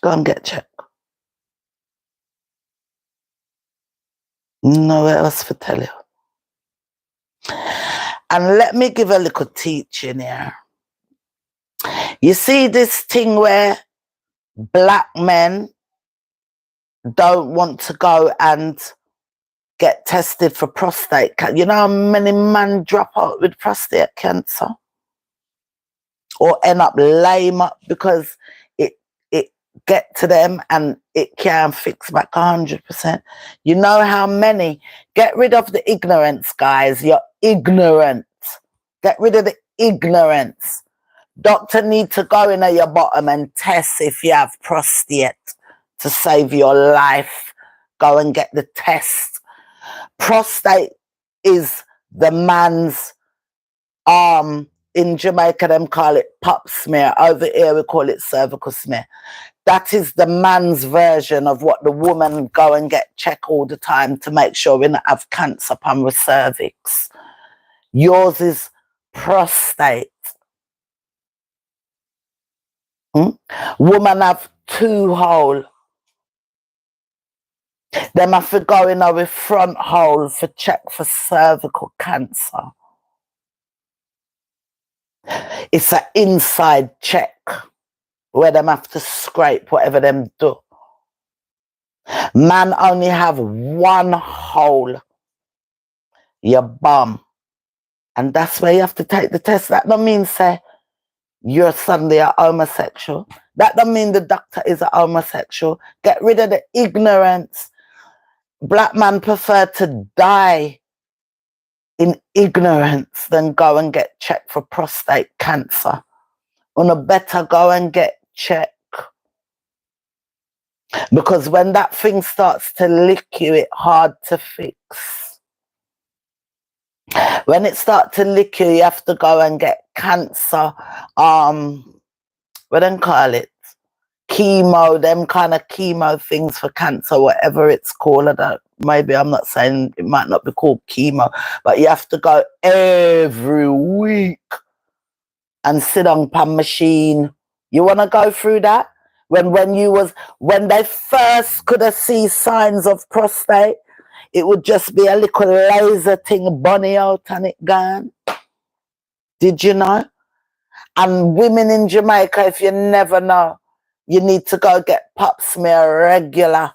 A: Go and get checked. Nowhere else to tell you. And let me give a little teaching here. You see this thing where black men don't want to go and get tested for prostate cancer. You know how many men drop out with prostate cancer? Or end up lame up because it get to them and it can fix back 100%. You know how many? Get rid of the ignorance, guys. You're ignorant. Get rid of the ignorance. Doctor need to go in at your bottom and test if you have prostate to save your life. Go and get the test. Prostate is the man's in Jamaica them call it pap smear. Over here we call it cervical smear. That is the man's version of what the woman go and get checked all the time to make sure we don't have cancer upon the cervix. Yours is prostate. Woman have 2 hole. Them have to go in our front hole for check for cervical cancer. It's an inside check where them have to scrape whatever them do. Man only have 1 hole, your bum. And that's where you have to take the test. That don't mean say you're suddenly a homosexual. That don't mean the doctor is a homosexual. Get rid of the ignorance. Black man prefer to die in ignorance than go and get checked for prostate cancer. Una better go and get checked. Because when that thing starts to lick you, it's hard to fix. When it starts to lick you, you have to go and get cancer, what do they call it? Chemo, them kind of chemo things for cancer, whatever it's called. I don't, maybe I'm not saying it might not be called chemo, but you have to go every week and sit on a machine. You want to go through that? When they first could have seen signs of prostate, it would just be a little laser thing bunny out and it gone. Did you know? And women in Jamaica, if you never know, you need to go get pap smear regular.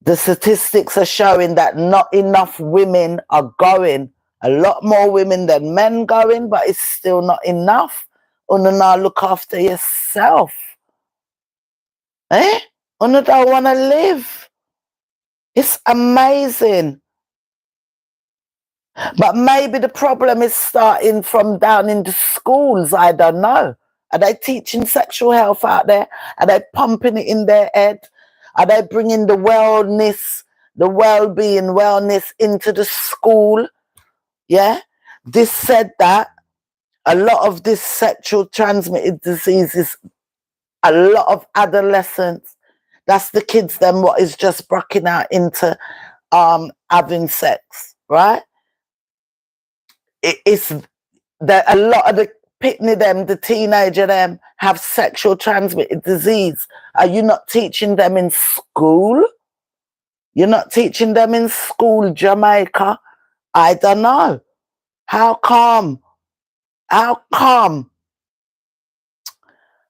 A: The statistics are showing that not enough women are going. A lot more women than men going, but it's still not enough. Una now look after yourself. Una don't want to live. It's amazing. But maybe the problem is starting from down in the schools. I don't know. Are they teaching sexual health out there? Are they pumping it in their head? Are they bringing the wellness, the well-being, wellness into the school? Yeah? This said that a lot of this sexual transmitted diseases a lot of adolescents, that's the kids then what is just breaking out into having sex, right? It's that a lot of the pitney them, the teenager them, have sexual transmitted disease. Are you not teaching them in school? You're not teaching them in school, Jamaica? I don't know. How come? How come?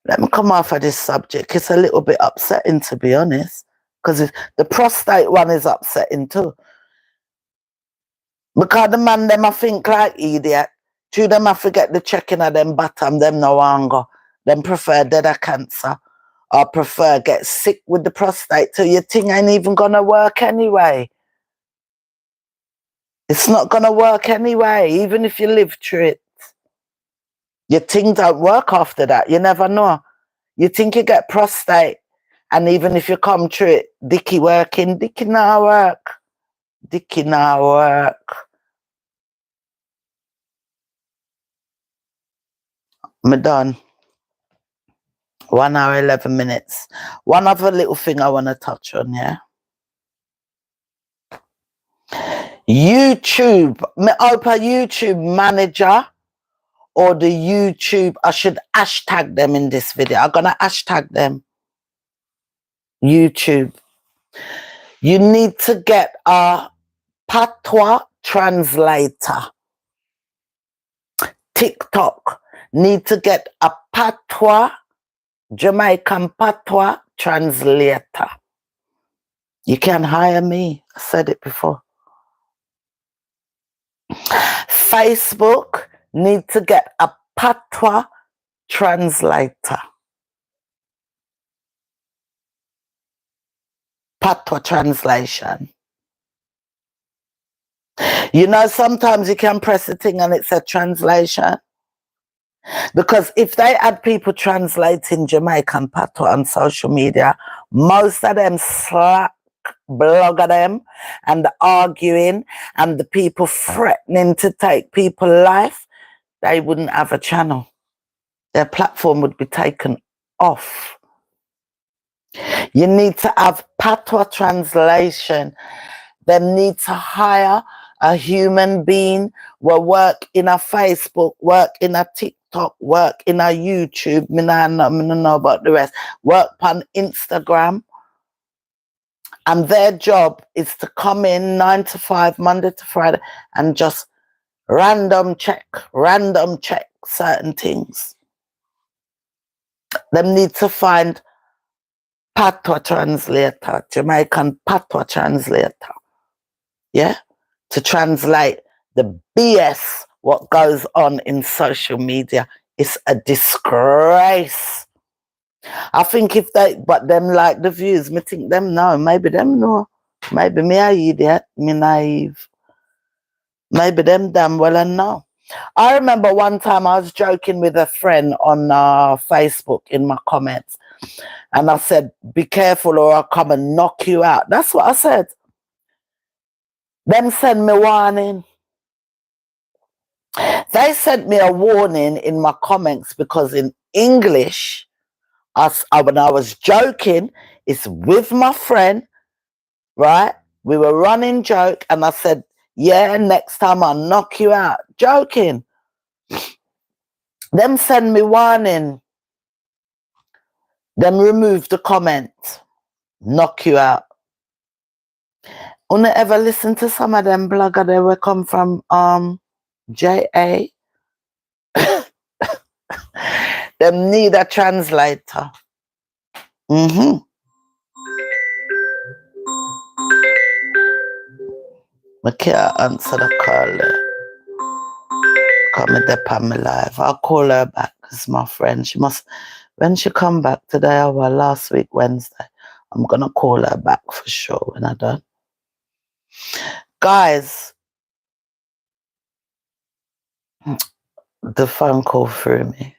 A: Let me come off of this subject. It's a little bit upsetting, to be honest, because the prostate one is upsetting too. Because the man them I think like idiot. To them I forget the checking of them bottom, them no longer. Them prefer dead of cancer. Or prefer get sick with the prostate till your thing ain't even gonna work anyway. It's not gonna work anyway, even if you live through it. Your thing don't work after that. You never know. You think you get prostate, and even if you come through it, dicky working, dicky not work. Dicky not work. I'm done. 1 hour, 11 minutes. One other little thing I want to touch on, yeah? YouTube. Me open YouTube manager or the YouTube. I should hashtag them in this video. I'm going to hashtag them. YouTube. You need to get a patois translator. TikTok. Need to get a patois, Jamaican patois translator. You can hire me. I said it before. Facebook need to get a patois translator. Patois translation. You know, sometimes you can press a thing and it's a translation. Because if they had people translating Jamaican patois on social media, most of them slack blogger them and the arguing and the people threatening to take people's life, they wouldn't have a channel. Their platform would be taken off. You need to have patois translation. They need to hire a human being will work in a Facebook, work in a TikTok, work in a YouTube. Me no know about the rest. Work on Instagram. And their job is to come in 9 to 5, Monday to Friday, and just random check certain things. They need to find patois translator, Jamaican patois translator. Yeah? To translate the BS what goes on in social media. It's a disgrace. I think if they, but them like the views, me think them no, maybe them no. Maybe me a idiot, me naive. Maybe them damn well and no. I remember one time I was joking with a friend on Facebook in my comments. And I said, be careful or I'll come and knock you out. That's what I said. Them send me warning. They sent me a warning in my comments because in English, when I was joking, it's with my friend, right? We were running joke and I said, yeah, next time I'll knock you out. Joking. Them send me warning. Them remove the comment. Knock you out. Wanna ever listen to some of them blogger they will come from JA? Them need a translator. I can't answer the call. Come in there on my live. I'll call her back because my friend, she must, when she come back today or last week Wednesday, I'm gonna call her back for sure when I'm done. Guys, the phone call through me.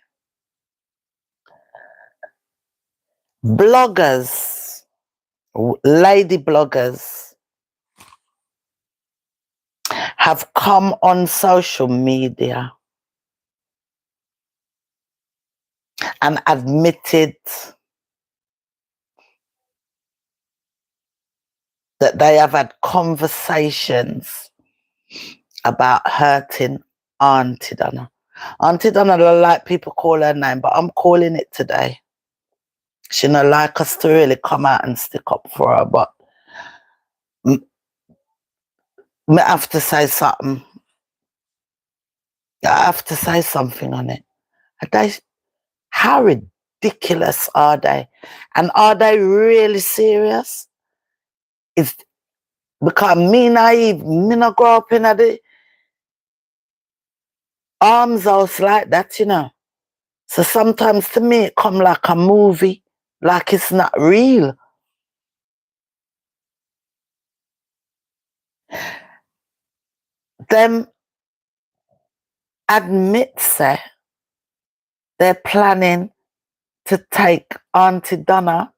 A: Bloggers, lady bloggers, have come on social media and admitted that they have had conversations about hurting Auntie Donna. Auntie Donna don't like people call her name, but I'm calling it today. She don't like us to really come out and stick up for her, but I have to say something. I have to say something on it. How ridiculous are they? And are they really serious? It's because me naive, me not grow up in the arms house like that, you know. So sometimes to me it come like a movie, like it's not real. Them admit say they're planning to take Auntie Donna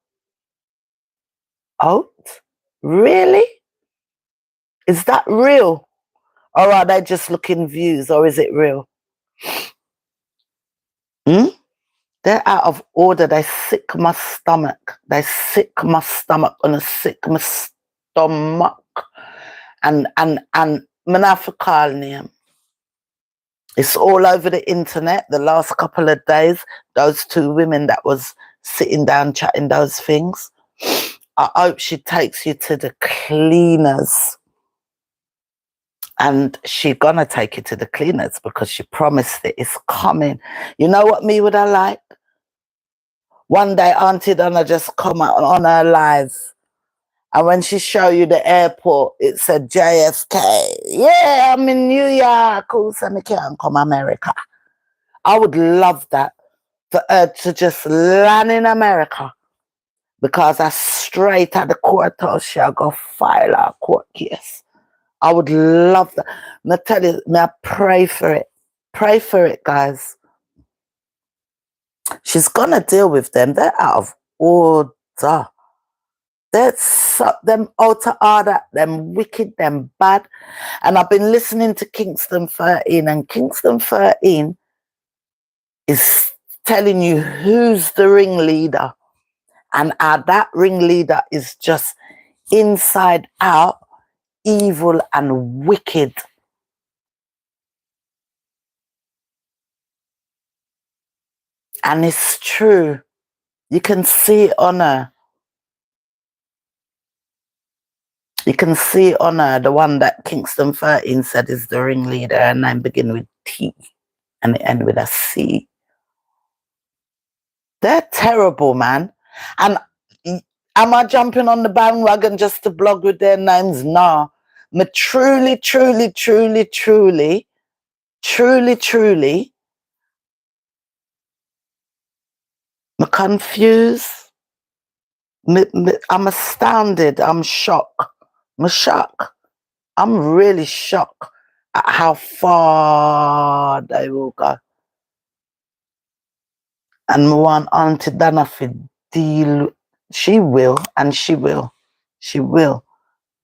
A: out. Really? Is that real? Or are they just looking views, or is it real? They're out of order. They sick my stomach. They sick my stomach and sick my stomach. And man have to call name. It's all over the internet the last couple of days. Those two women that was sitting down chatting those things. I hope she takes you to the cleaners. And she gonna take you to the cleaners because she promised it. It's coming. You know what me would I like? One day Auntie Donna just come out on her live, and when she show you the airport, it said JFK. Yeah, I'm in New York. So I can't come America. I would love that, for her to just land in America, because I straight at the courthouse she'll go file a court case. I would love that. I tell you, I pray for it. Pray for it, guys. She's gonna deal with them. They're out of order. They're them out of order, them wicked, them bad. And I've been listening to Kingston 13, and Kingston 13 is telling you who's the ringleader, and how that ringleader is just inside out evil and wicked. And it's true. You can see it on her. You can see it on her, the one that Kingston 13 said is the ringleader, and name begin with T and it end with a C. They're terrible, man. And am I jumping on the bandwagon just to blog with their names? No. Me truly, truly, truly, truly, truly, truly, me confused. I'm astounded. I'm shocked. I'm shocked. I'm really shocked at how far they will go. And me want Auntie Donna to deal. She will, and she will. She will.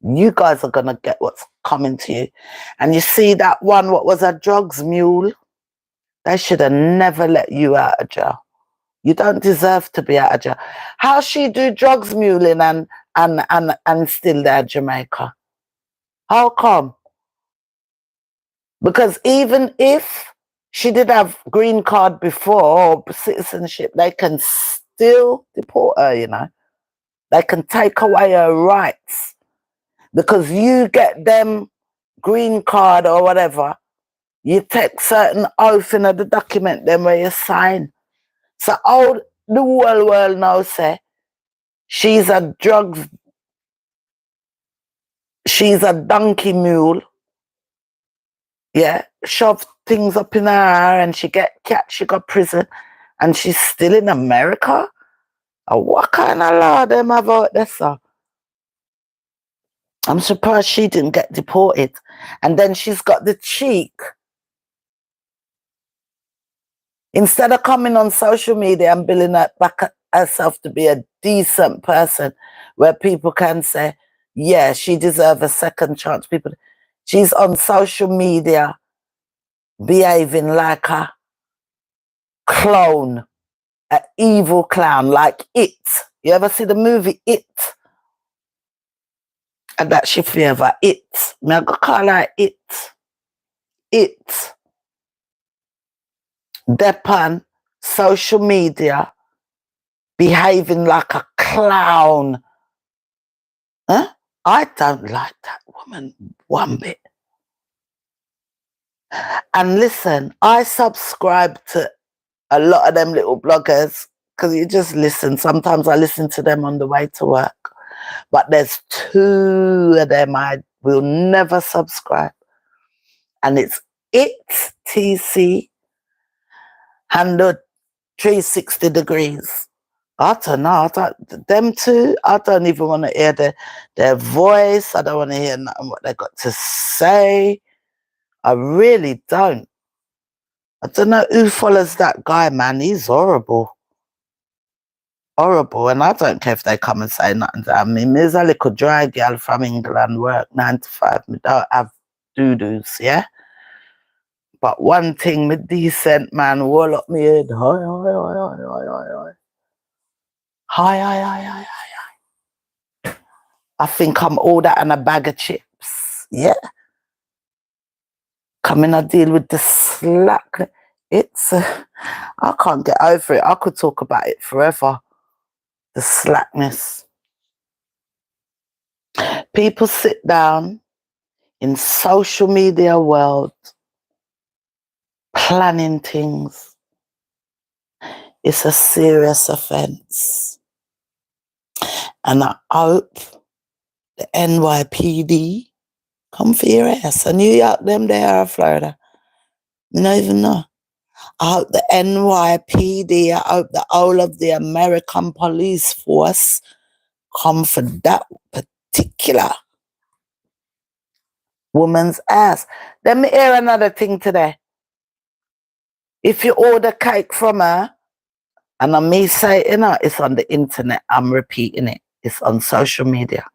A: You guys are gonna get what's coming to you. And you see that one, what was a drugs mule? They should have never let you out of jail. You don't deserve to be out of jail. How she do drugs muling and still there Jamaica? How come? Because even if she did have green card before or citizenship, they can still deport her, you know. They can take away her rights. Because you get them green card or whatever, you take certain oath in the document then where you sign. So all the whole world now say she's a donkey mule. Yeah, shove things up in her and she get catch, she got prison, and she's still in America? What kind of law them have out there, sir? I'm surprised she didn't get deported. And then she's got the cheek. Instead of coming on social media and building back herself to be a decent person where people can say, yeah, she deserves a second chance. She's on social media behaving like a clown, an evil clown, like It. You ever see the movie It? And that she favor it. Me I go call her it. It. Depan social media behaving like a clown. Huh? I don't like that woman one bit. And listen, I subscribe to a lot of them little bloggers because you just listen. Sometimes I listen to them on the way to work. But there's 2 of them I will never subscribe. And it's It TC handled 360 degrees. I don't know. Them 2, I don't even want to hear their voice. I don't want to hear nothing what they got to say. I really don't. I don't know who follows that guy, man. He's horrible. Horrible. And I don't care if they come and say nothing to me. Me's a little dry girl from England, work 9 to 5. Me don't have doo-doos, yeah? But one thing, me decent man, wall up me head. Hi, hi, hi, hi, hi, hi, hi. Hi, hi, hi, hi, hi. I think I'm all that and a bag of chips. Yeah. Come in, I deal with the slack. It's, I can't get over it. I could talk about it forever. The slackness. People sit down in social media world planning things. It's a serious offense. And I hope the NYPD come for your ass. And New York, them there, Florida. You don't even know. I hope the NYPD, I hope the whole of the American police force come for that particular woman's ass. Let me hear another thing today. If you order cake from her, and I may say, it's on the internet, I'm repeating it. It's on social media.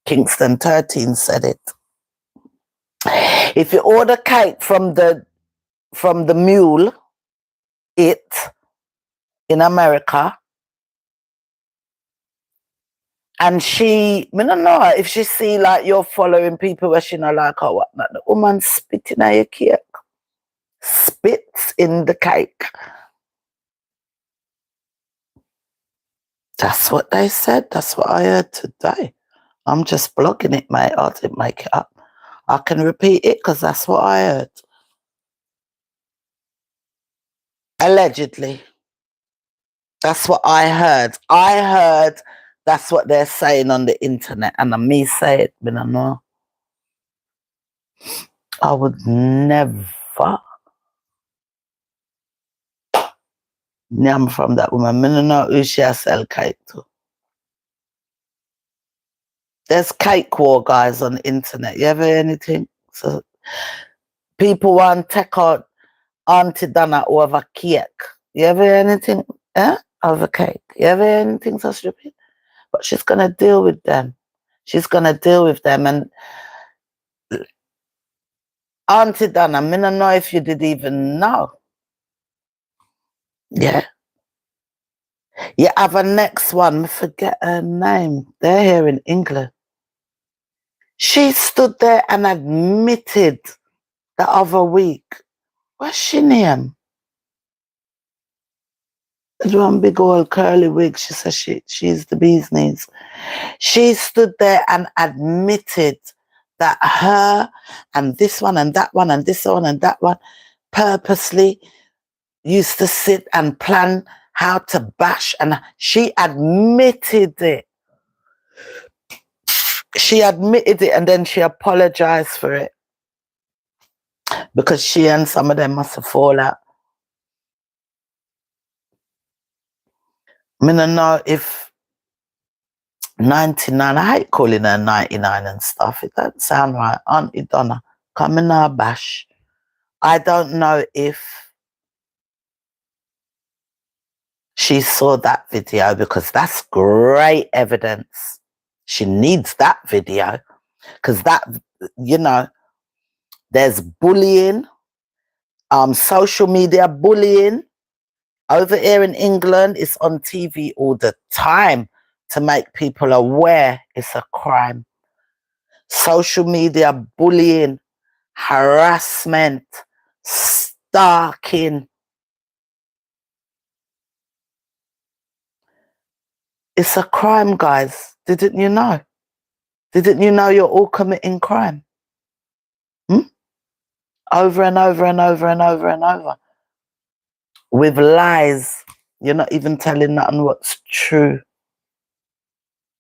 A: Kingston 13 said it. If you order cake from the mule, it, in America, and she, I don't know if she see like you're following people where she not like or whatnot, the woman spitting at your cake. Spits in the cake. That's what they said. That's what I heard today. I'm just blogging it, mate. I didn't make it up. I can repeat it because that's what I heard. Allegedly. That's what I heard. I heard that's what they're saying on the internet. And me say it, but I know. I would never. I'm from that woman. I don't know who she sell cake to. There's cake war guys on the internet. You ever hear anything? So people want to take out Auntie Donna over cake. You ever hear anything? Over cake. You ever hear anything so stupid? But she's gonna deal with them. She's gonna deal with them. And Auntie Donna, I don't know if you did even know. Yeah. You have a next one. I forget her name. They're here in England. She stood there and admitted the other week. What's she name? There's one big old curly wig. She says she's the bee's knees. She stood there and admitted that her and this one and that one and this one and that one purposely used to sit and plan how to bash, and she admitted it. She admitted it and then she apologized for it because she and some of them must have fallen out. I don't know if 99, I hate calling her 99 and stuff. It doesn't sound right. Auntie Donna, come in our bash. I don't know if she saw that video because that's great evidence. She needs that video because that, there's bullying, social media bullying. Over here in England, it's on TV all the time to make people aware it's a crime. social media bullying, harassment, stalking. It's a crime, guys. Didn't you know? Didn't you know you're all committing crime? Over and over and over and over and over. With lies. You're not even telling nothing what's true.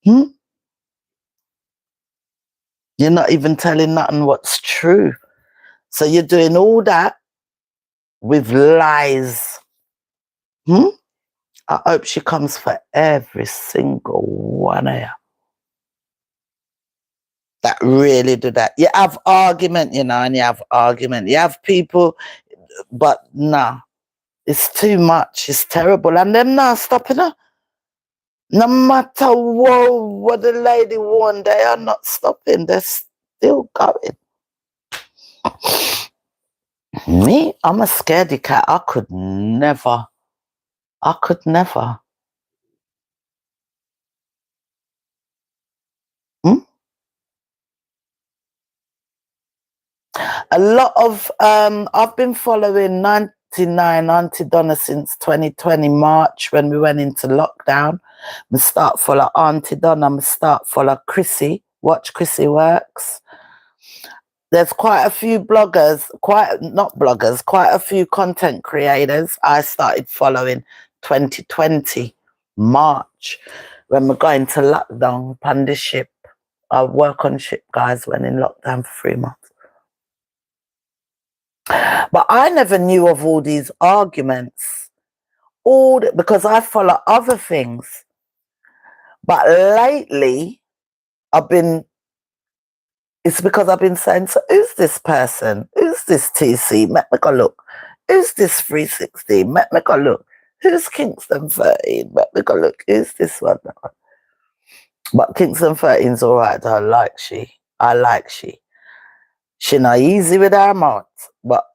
A: You're not even telling nothing what's true. So you're doing all that with lies. I hope she comes for every single one of you that really do that. You have argument, you know, and you have argument. You have people, but nah, it's too much. It's terrible. And them not stopping her. No matter what the lady warned, they are not stopping. They're still going. Me, I'm a scaredy cat. I could never. A lot of I've been following 99 Auntie Donna since 2020 March when we went into lockdown. I start follow Auntie Donna. I start follow Chrissy. Watch Chrissy Works. There's quite a few bloggers, quite a few content creators I started following 2020 March when we're going to lockdown on the ship. I work on ship, guys, went in lockdown for 3 months. But I never knew of all these arguments, because I follow other things. But lately, it's because I've been saying, so who's this person? Who's this TC? Let me go look. Who's this 360? Let me go look. Who's Kingston 13? Let me go look. Who's this one? But Kingston 13's all right. I like she. She not easy with her mouth, but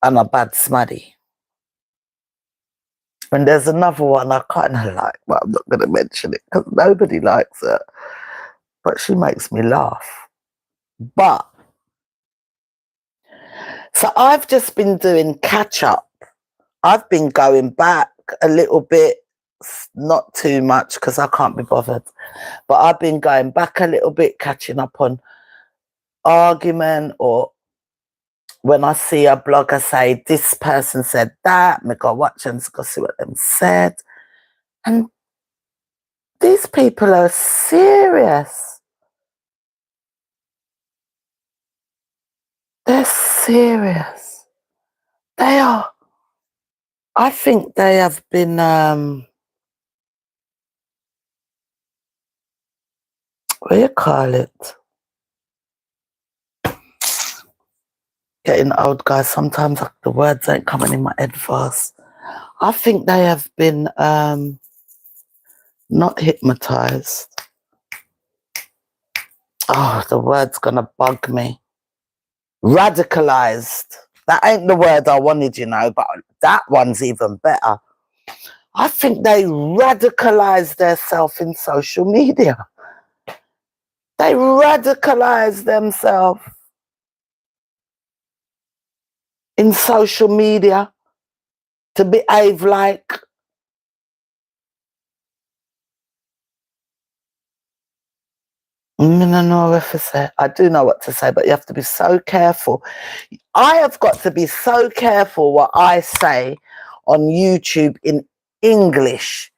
A: I'm a bad smaddy. And there's another one I kind of like, but I'm not going to mention it because nobody likes her. But she makes me laugh. But, so I've just been doing catch up. I've been going back a little bit, not too much because I can't be bothered. But I've been going back a little bit, catching up on argument, or when I see a blogger say, this person said that, me go watch and go see what them said. And these people are serious. They're serious. They are. I think they have been, what do you call it? Getting old, guys. Sometimes the words ain't coming in my head fast. I think they have been not hypnotized. Oh, the word's gonna bug me. Radicalized. That ain't the word I wanted, you know, but that one's even better. I think they radicalized themselves in social media. They radicalized themselves in social media to behave like I don't know what to say. I do know what to say, but you have to be so careful. I have got to be so careful what I say on YouTube in English,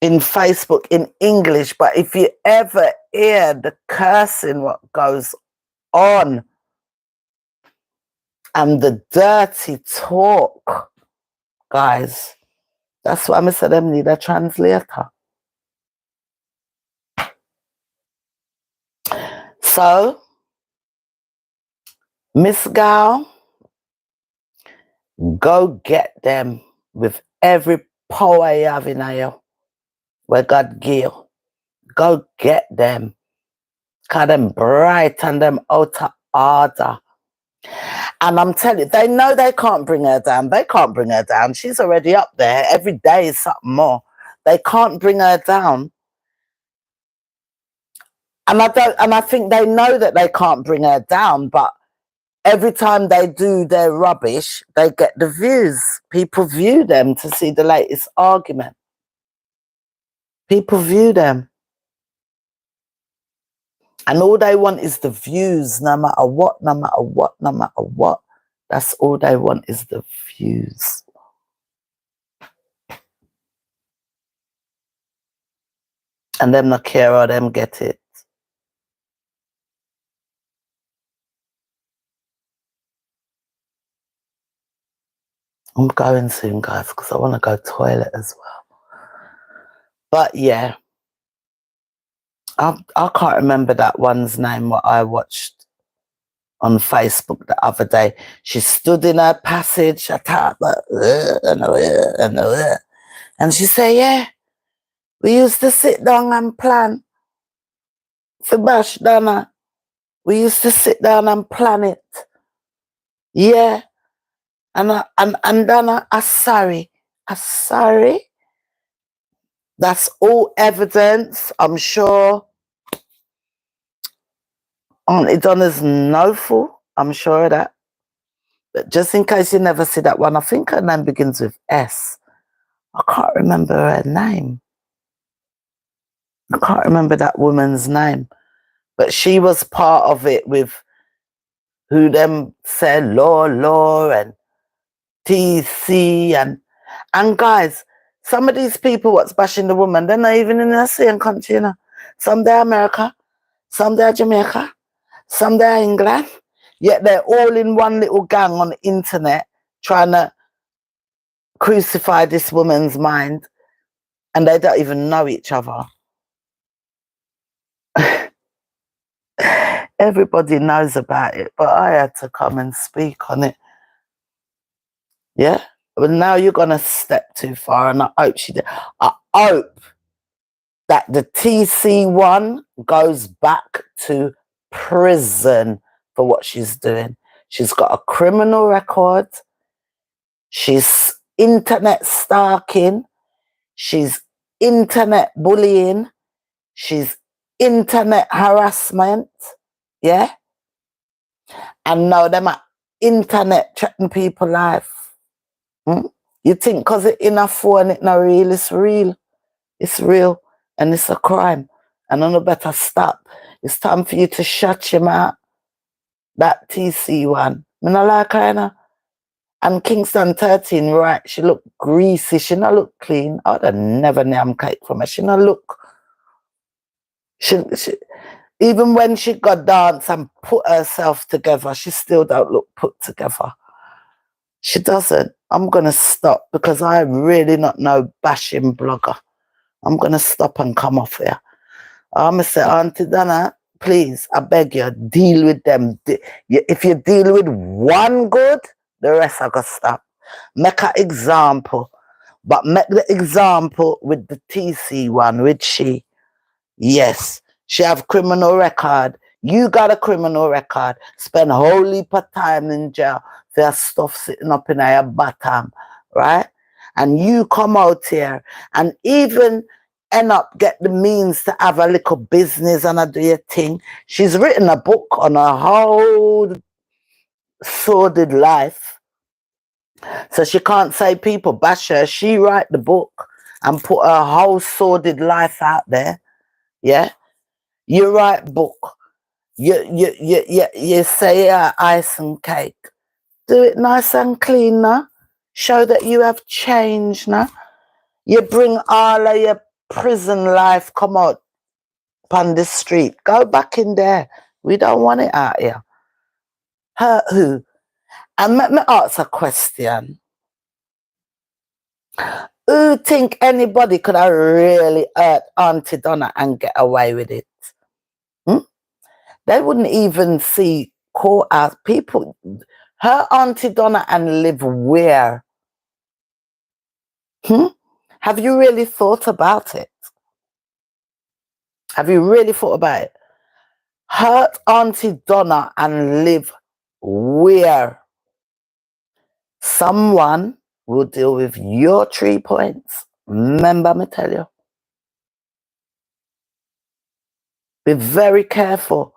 A: in Facebook in English. But if you ever hear the cursing what goes on and the dirty talk, guys, that's why I said them need a translator. So, Miss Gal, go get them with every power you have in you, where God give you. Go get them. Cause them bright and them out of order. And I'm telling you, they know they can't bring her down. They can't bring her down. She's already up there. Every day is something more. They can't bring her down. And I think they know that they can't bring her down, but every time they do their rubbish, they get the views. People view them to see the latest argument. People view them. And all they want is the views, no matter what, no matter what, no matter what. That's all they want is the views. And them not care how them get it. I'm going soon, guys, because I want to go toilet as well. But yeah, I can't remember that one's name, what I watched on Facebook the other day. She stood in her passage, and she said, yeah, we used to sit down and plan for Bash Donna. We used to sit down and plan it. Yeah. And Donna, I'm sorry. I'm sorry. That's all evidence, I'm sure. Auntie Donna's no fool, I'm sure of that. But just in case you never see that one, I think her name begins with S. I can't remember her name. I can't remember that woman's name. But she was part of it with who them said law and TC and guys, some of these people what's bashing the woman, they're not even in the same country, you know. Some they're America, some they're Jamaica, some they're England, yet they're all in one little gang on the internet trying to crucify this woman's mind, and they don't even know each other. Everybody knows about it, but I had to come and speak on it. Yeah, but now you're gonna step too far, and I hope she did. I hope that the TC1 goes back to prison for what she's doing. She's got a criminal record. She's internet stalking. She's internet bullying. She's internet harassment. Yeah? And now them are internet threatening people's life. You think because it's in a phone, it's not real, it's real. It's real. And it's a crime. And I know better stop. It's time for you to shut your mouth. That TC1. I don't like her, you know? And Kingston 13, right, she look greasy. She not look clean. I would have never name cake from her. She not look. She, even when she got dance and put herself together, she still don't look put together. She doesn't. I'm going to stop because I'm really not no bashing blogger. I'm going to stop and come off here. I'm going to say, Auntie Donna, please, I beg you, deal with them. If you deal with one good, the rest I got to stop. Make an example. But make the example with the TC one, with she. Yes, she have criminal record. You got a criminal record. Spend a whole heap of time in jail for your stuff sitting up in your bottom, right? And you come out here and even end up get the means to have a little business and do your thing. She's written a book on her whole sordid life. So she can't say people bash her. She write the book and put her whole sordid life out there. Yeah? You write book. You say ice and cake. Do it nice and clean now. Show that you have changed now. You bring all of your prison life, come out on the street. Go back in there. We don't want it out here. Hurt who? And let me ask a question. Who think anybody could have really hurt Auntie Donna and get away with it? They wouldn't even see courthouse people. Her Auntie Donna and live where? Have you really thought about it? Have you really thought about it? Hurt Auntie Donna and live where? Someone will deal with your 3 points. Remember me tell you. Be very careful.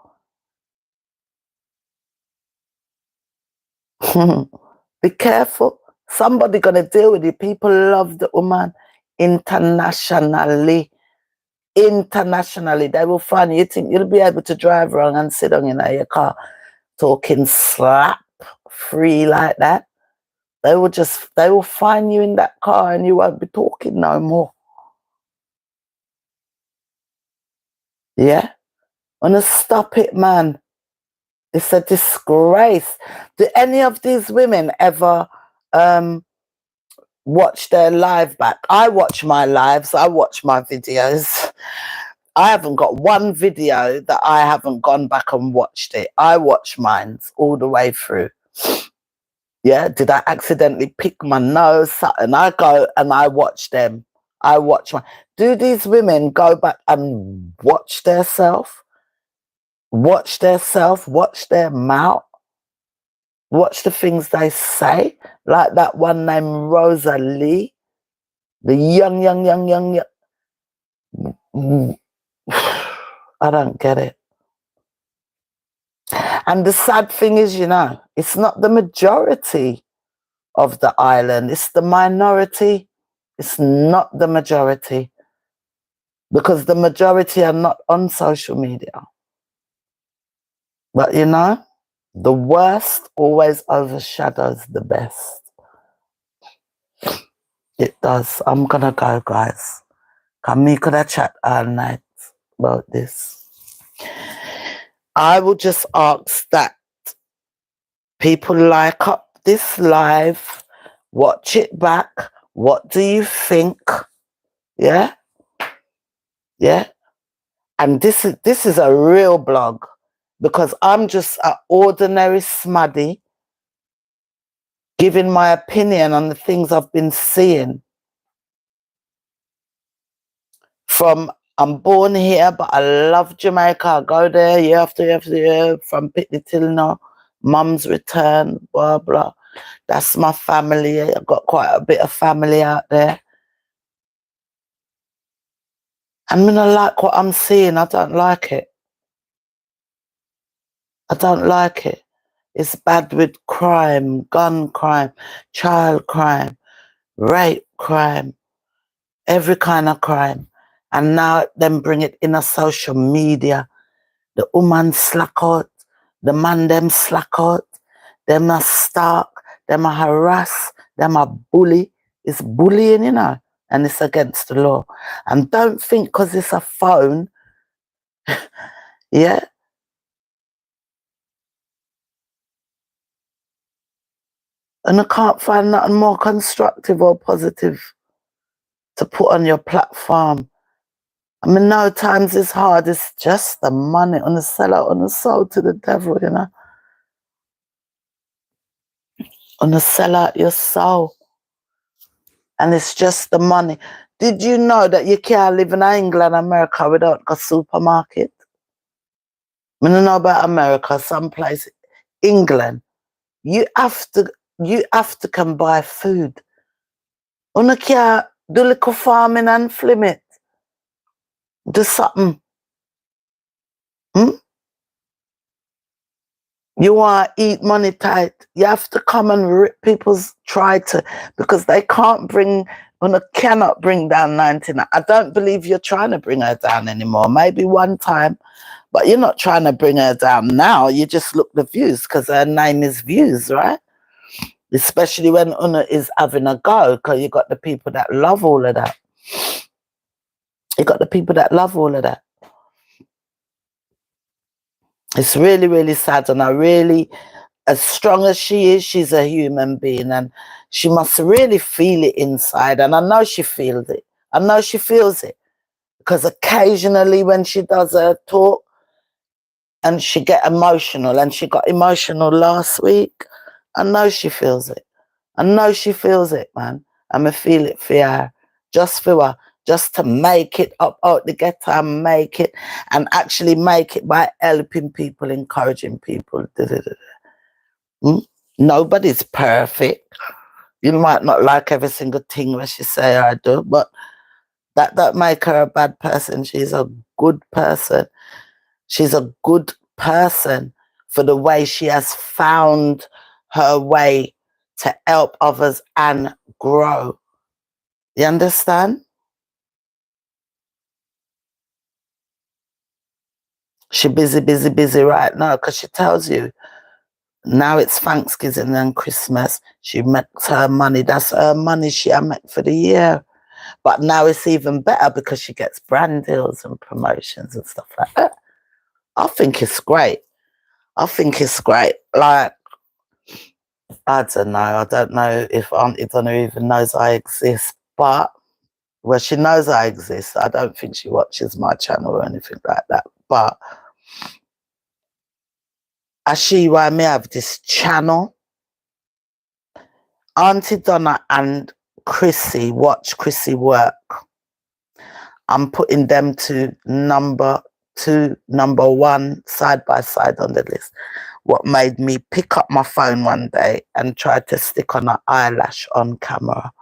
A: Be careful. Somebody gonna deal with you. People love the woman internationally. Internationally. They will find you. You think you'll be able to drive around and sit down in your car talking slap free like that? They will find you in that car and you won't be talking no more. Yeah? Wanna stop it, man. It's a disgrace. Do any of these women ever watch their live back? I watch my lives, I watch my videos. I haven't got one video that I haven't gone back and watched it. I watch mine all the way through. Yeah, did I accidentally pick my nose? And I go and I watch them. I watch my. Do these women go back and watch their self? Watch their self, watch their mouth, watch the things they say, like that one named Rosalie, the young. I don't get it. And the sad thing is, you know, it's not the majority of the island, it's the minority. It's not the majority, because the majority are not on social media. But you know, the worst always overshadows the best. It does. I'm gonna go, guys. Me could have chat all night about this. I will just ask that people like up this live, watch it back. What do you think? Yeah? Yeah? And this is a real blog, because I'm just an ordinary smuddy giving my opinion on the things I've been seeing. I'm born here, but I love Jamaica. I go there year after year, from Pitney till now. Mum's return, blah, blah. That's my family. I've got quite a bit of family out there. And when I like what I'm seeing, I don't like it. I don't like it. It's bad with crime, gun crime, child crime, rape crime, every kind of crime. And now them bring it in a social media. The woman slack out, the man them slack out, them a stalk, them a harass, them a bully. It's bullying, you know, and it's against the law. And don't think because it's a phone, yeah. And I can't find nothing more constructive or positive to put on your platform. I mean, no times it's hard. It's just the money on the seller, on the soul to the devil, you know. On the sell out your soul. And it's just the money. Did you know that you can't live in England, America without a supermarket? I don't know about America, someplace, England. You have to come buy food. You can't do little farming and flim it. Do something. You want to eat money tight. You have to come and rip people's because they cannot bring down 99. I don't believe you're trying to bring her down anymore. Maybe one time, but you're not trying to bring her down now. You just look the views, because her name is views, right? Especially when Una is having a go, because you got the people that love all of that. You got the people that love all of that. It's really, really sad, and as strong as she is, she's a human being, and she must really feel it inside. And I know she feels it. I know she feels it, because occasionally when she does her talk and she get emotional, and she got emotional last week, I know she feels it. I know she feels it, man. I'ma feel it for her, just for her, just to make it up out the ghetto and make it, and actually make it by helping people, encouraging people. Nobody's perfect. You might not like every single thing that she say or do, but that don't make her a bad person. She's a good person. She's a good person for the way she has found her way to help others and grow. You understand? She busy right now because she tells you now it's Thanksgiving and Christmas. She makes her money. That's her money she made for the year. But now it's even better because she gets brand deals and promotions and stuff like that. I think it's great. I think it's great. Like, I don't know. I don't know if Auntie Donna even knows I exist, but, well, she knows I exist. I don't think she watches my channel or anything like that. But I see why me have this channel. Auntie Donna and Chrissy, watch Chrissy work. I'm putting them to number 2, number 1, side by side on the list. What made me pick up my phone one day and try to stick on an eyelash on camera.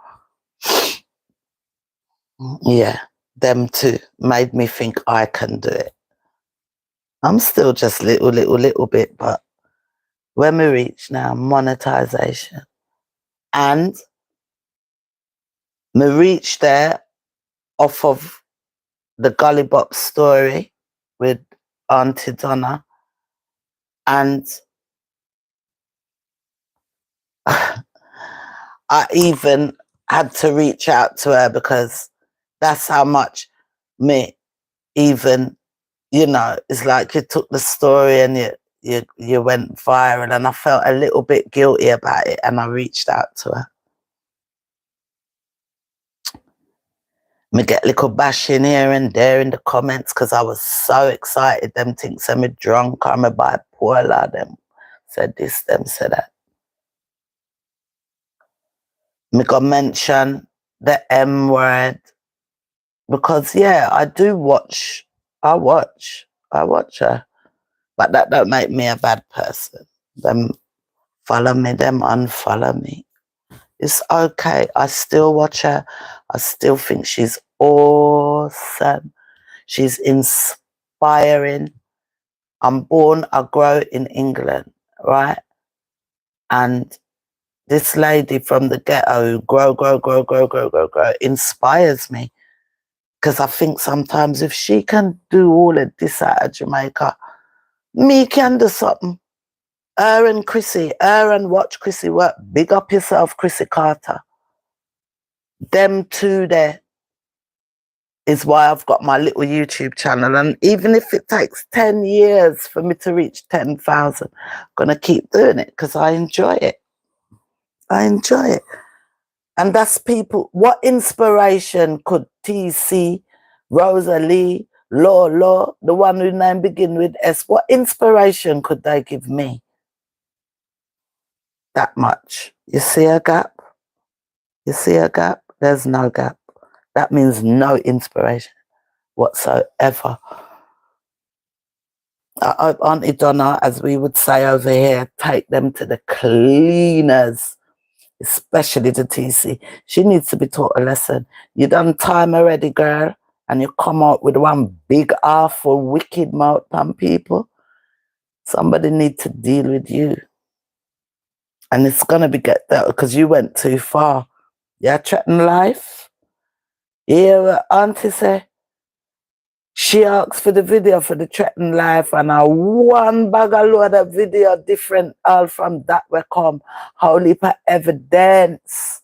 A: Yeah, them two made me think I can do it. I'm still just little bit, but when we reach now monetization, and we reach there off of the Gully Bop story with Auntie Donna, and I even had to reach out to her because that's how much me even, you know, it's like you took the story and you went viral, and I felt a little bit guilty about it, and I reached out to her. Me get little bashing here and there in the comments because I was so excited. Them thinks I'm drunk, I'm a bipolar. Them said this, them said that. Me got mention the M word because, yeah, I do watch. I watch her, but that don't make me a bad person. Them follow me, them unfollow me. It's okay. I still watch her. I still think she's awesome. She's inspiring. I'm born, I grow in England, right? And this lady from the ghetto, grow, inspires me. Because I think sometimes if she can do all of this out of Jamaica, me can do something. Her and Chrissy, her and watch Chrissy work. Big up yourself, Chrissy Carter. Them two there is why I've got my little YouTube channel. And even if it takes 10 years for me to reach 10,000, I'm going to keep doing it because I enjoy it. I enjoy it. And that's people. What inspiration could TC, Rosalie, Law, the one whose name begin with S, what inspiration could they give me? That much. You see a gap? You see a gap? There's no gap. That means no inspiration whatsoever. I hope Auntie Donna, as we would say over here, take them to the cleaners, especially the TC. She needs to be taught a lesson. You done time already, girl, and you come out with one big awful wicked mouth on people. Somebody need to deal with you. And it's going to be get there because you went too far. Yeah, threaten life. Yeah, Auntie say, she asked for the video for the threatened life, and I one bag of load of video different all from that will come. Holy evidence.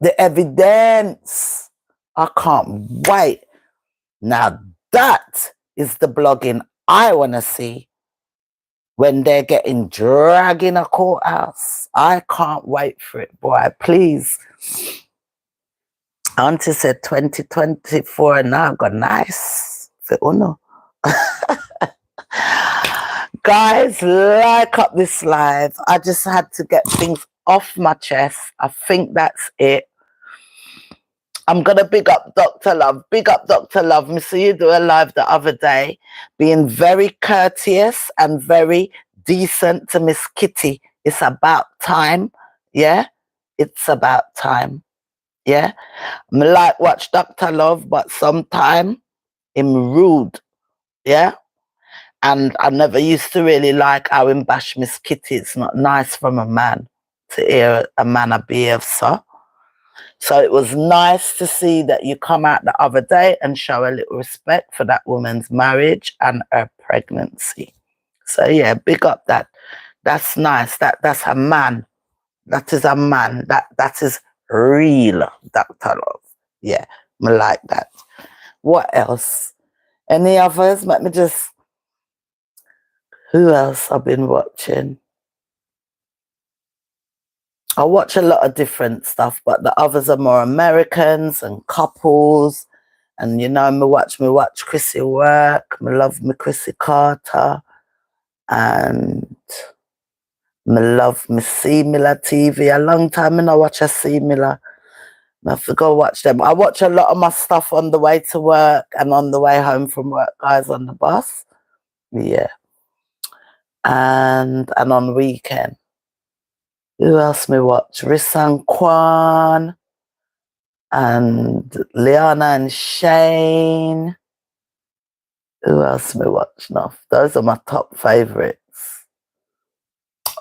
A: The evidence. I can't wait. Now that is the blogging I want to see when they're getting dragged in a courthouse. I can't wait for it, boy. Please. Auntie said 2024 now got nice. For Uno. Guys, like up this live. I just had to get things off my chest. I think that's it. I'm going to big up Dr. Love. Big up Dr. Love. Me see you do a live the other day, being very courteous and very decent to Miss Kitty. It's about time. Yeah? it's about time. Yeah. Me like watch Dr. Love, but sometime him rude. Yeah. And I never used to really like how him bash Miss Kitty. It's not nice from a man to hear a man behave so. So it was nice to see that you come out the other day and show a little respect for that woman's marriage and her pregnancy. So yeah, big up that. That's nice. That's a man. That is a man. That is real, Dr. Love. Yeah, I like that. What else? Any others? Let me just... Who else I've been watching? I watch a lot of different stuff, but the others are more Americans and couples. And you know, me watch Chrissy work. Me love me Chrissy Carter. And me love me C Miller TV. A long time I not watch a C Miller. I have to go watch them. I watch a lot of my stuff on the way to work and on the way home from work, guys, on the bus. Yeah. And on weekend. Who else me watch? Rissan Kwan and Liana and Shane. Who else me watch now? Those are my top favourites.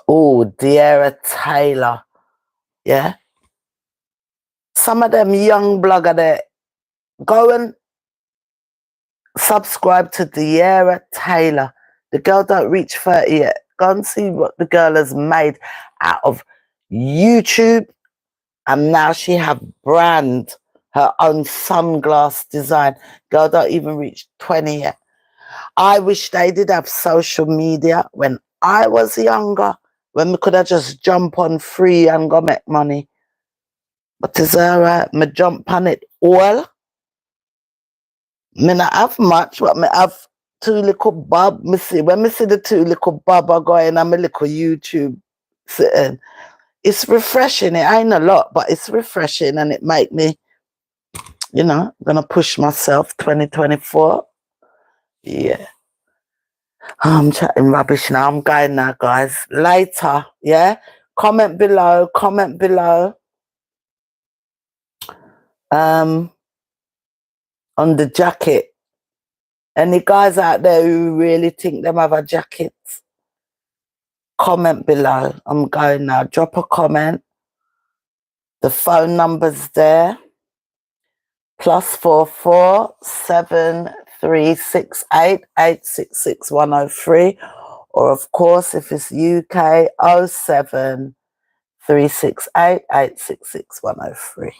A: Oh, De'Ara Taylor. Yeah. Some of them young blogger there. Go and subscribe to De'Ara Taylor. The girl don't reach 30 yet. Go and see what the girl has made out of YouTube. And now she have brand her own sunglass design. Girl don't even reach 20 yet. I wish they did have social media when I was younger, when we could have just jump on free and go make money. But it's alright, me jump on it all. Me not have much, but me have two little bob. Me see, when me see the two little bob are going on my little YouTube sitting, it's refreshing. It ain't a lot, but it's refreshing and it make me, you know, I'm gonna push myself 2024. Yeah. I'm chatting rubbish now. I'm going now, guys. Later, yeah? Comment below. On the jacket. Any guys out there who really think them have a jacket? Comment below. I'm going now. Drop a comment. The phone number's there. +44 7368 866 103. Or of course, if it's UK, 07 368 866 103.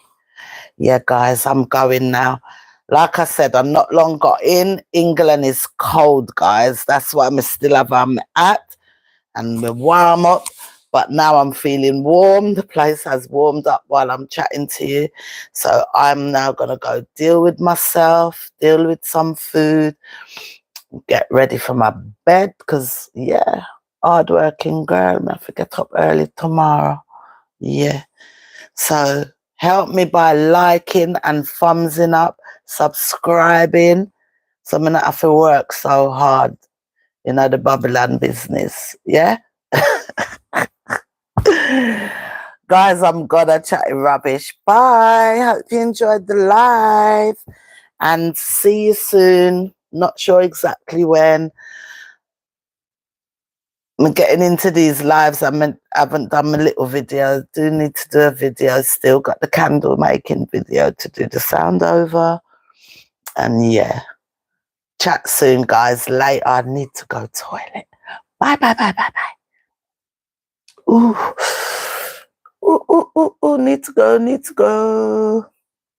A: Yeah, guys, I'm going now. Like I said, I'm not long got in. England is cold, guys. That's why I'm still have at. And we warm up. But now I'm feeling warm. The place has warmed up while I'm chatting to you. So I'm now going to go deal with myself, deal with some food, get ready for my bed. Because, yeah, hard-working girl. I have to get up early tomorrow. Yeah. So help me by liking and thumbsing up, subscribing. So I not have to work so hard, you know, the Babylon business. Yeah? Guys, I'm gonna chat rubbish. Bye. Hope you enjoyed the live. And see you soon. Not sure exactly when. I'm getting into these lives. I haven't done my little video. Do need to do a video still. Got the candle making video to do the sound over. And yeah. Chat soon, guys. Later. I need to go toilet. Bye. Ooh. Ooh. Need to go.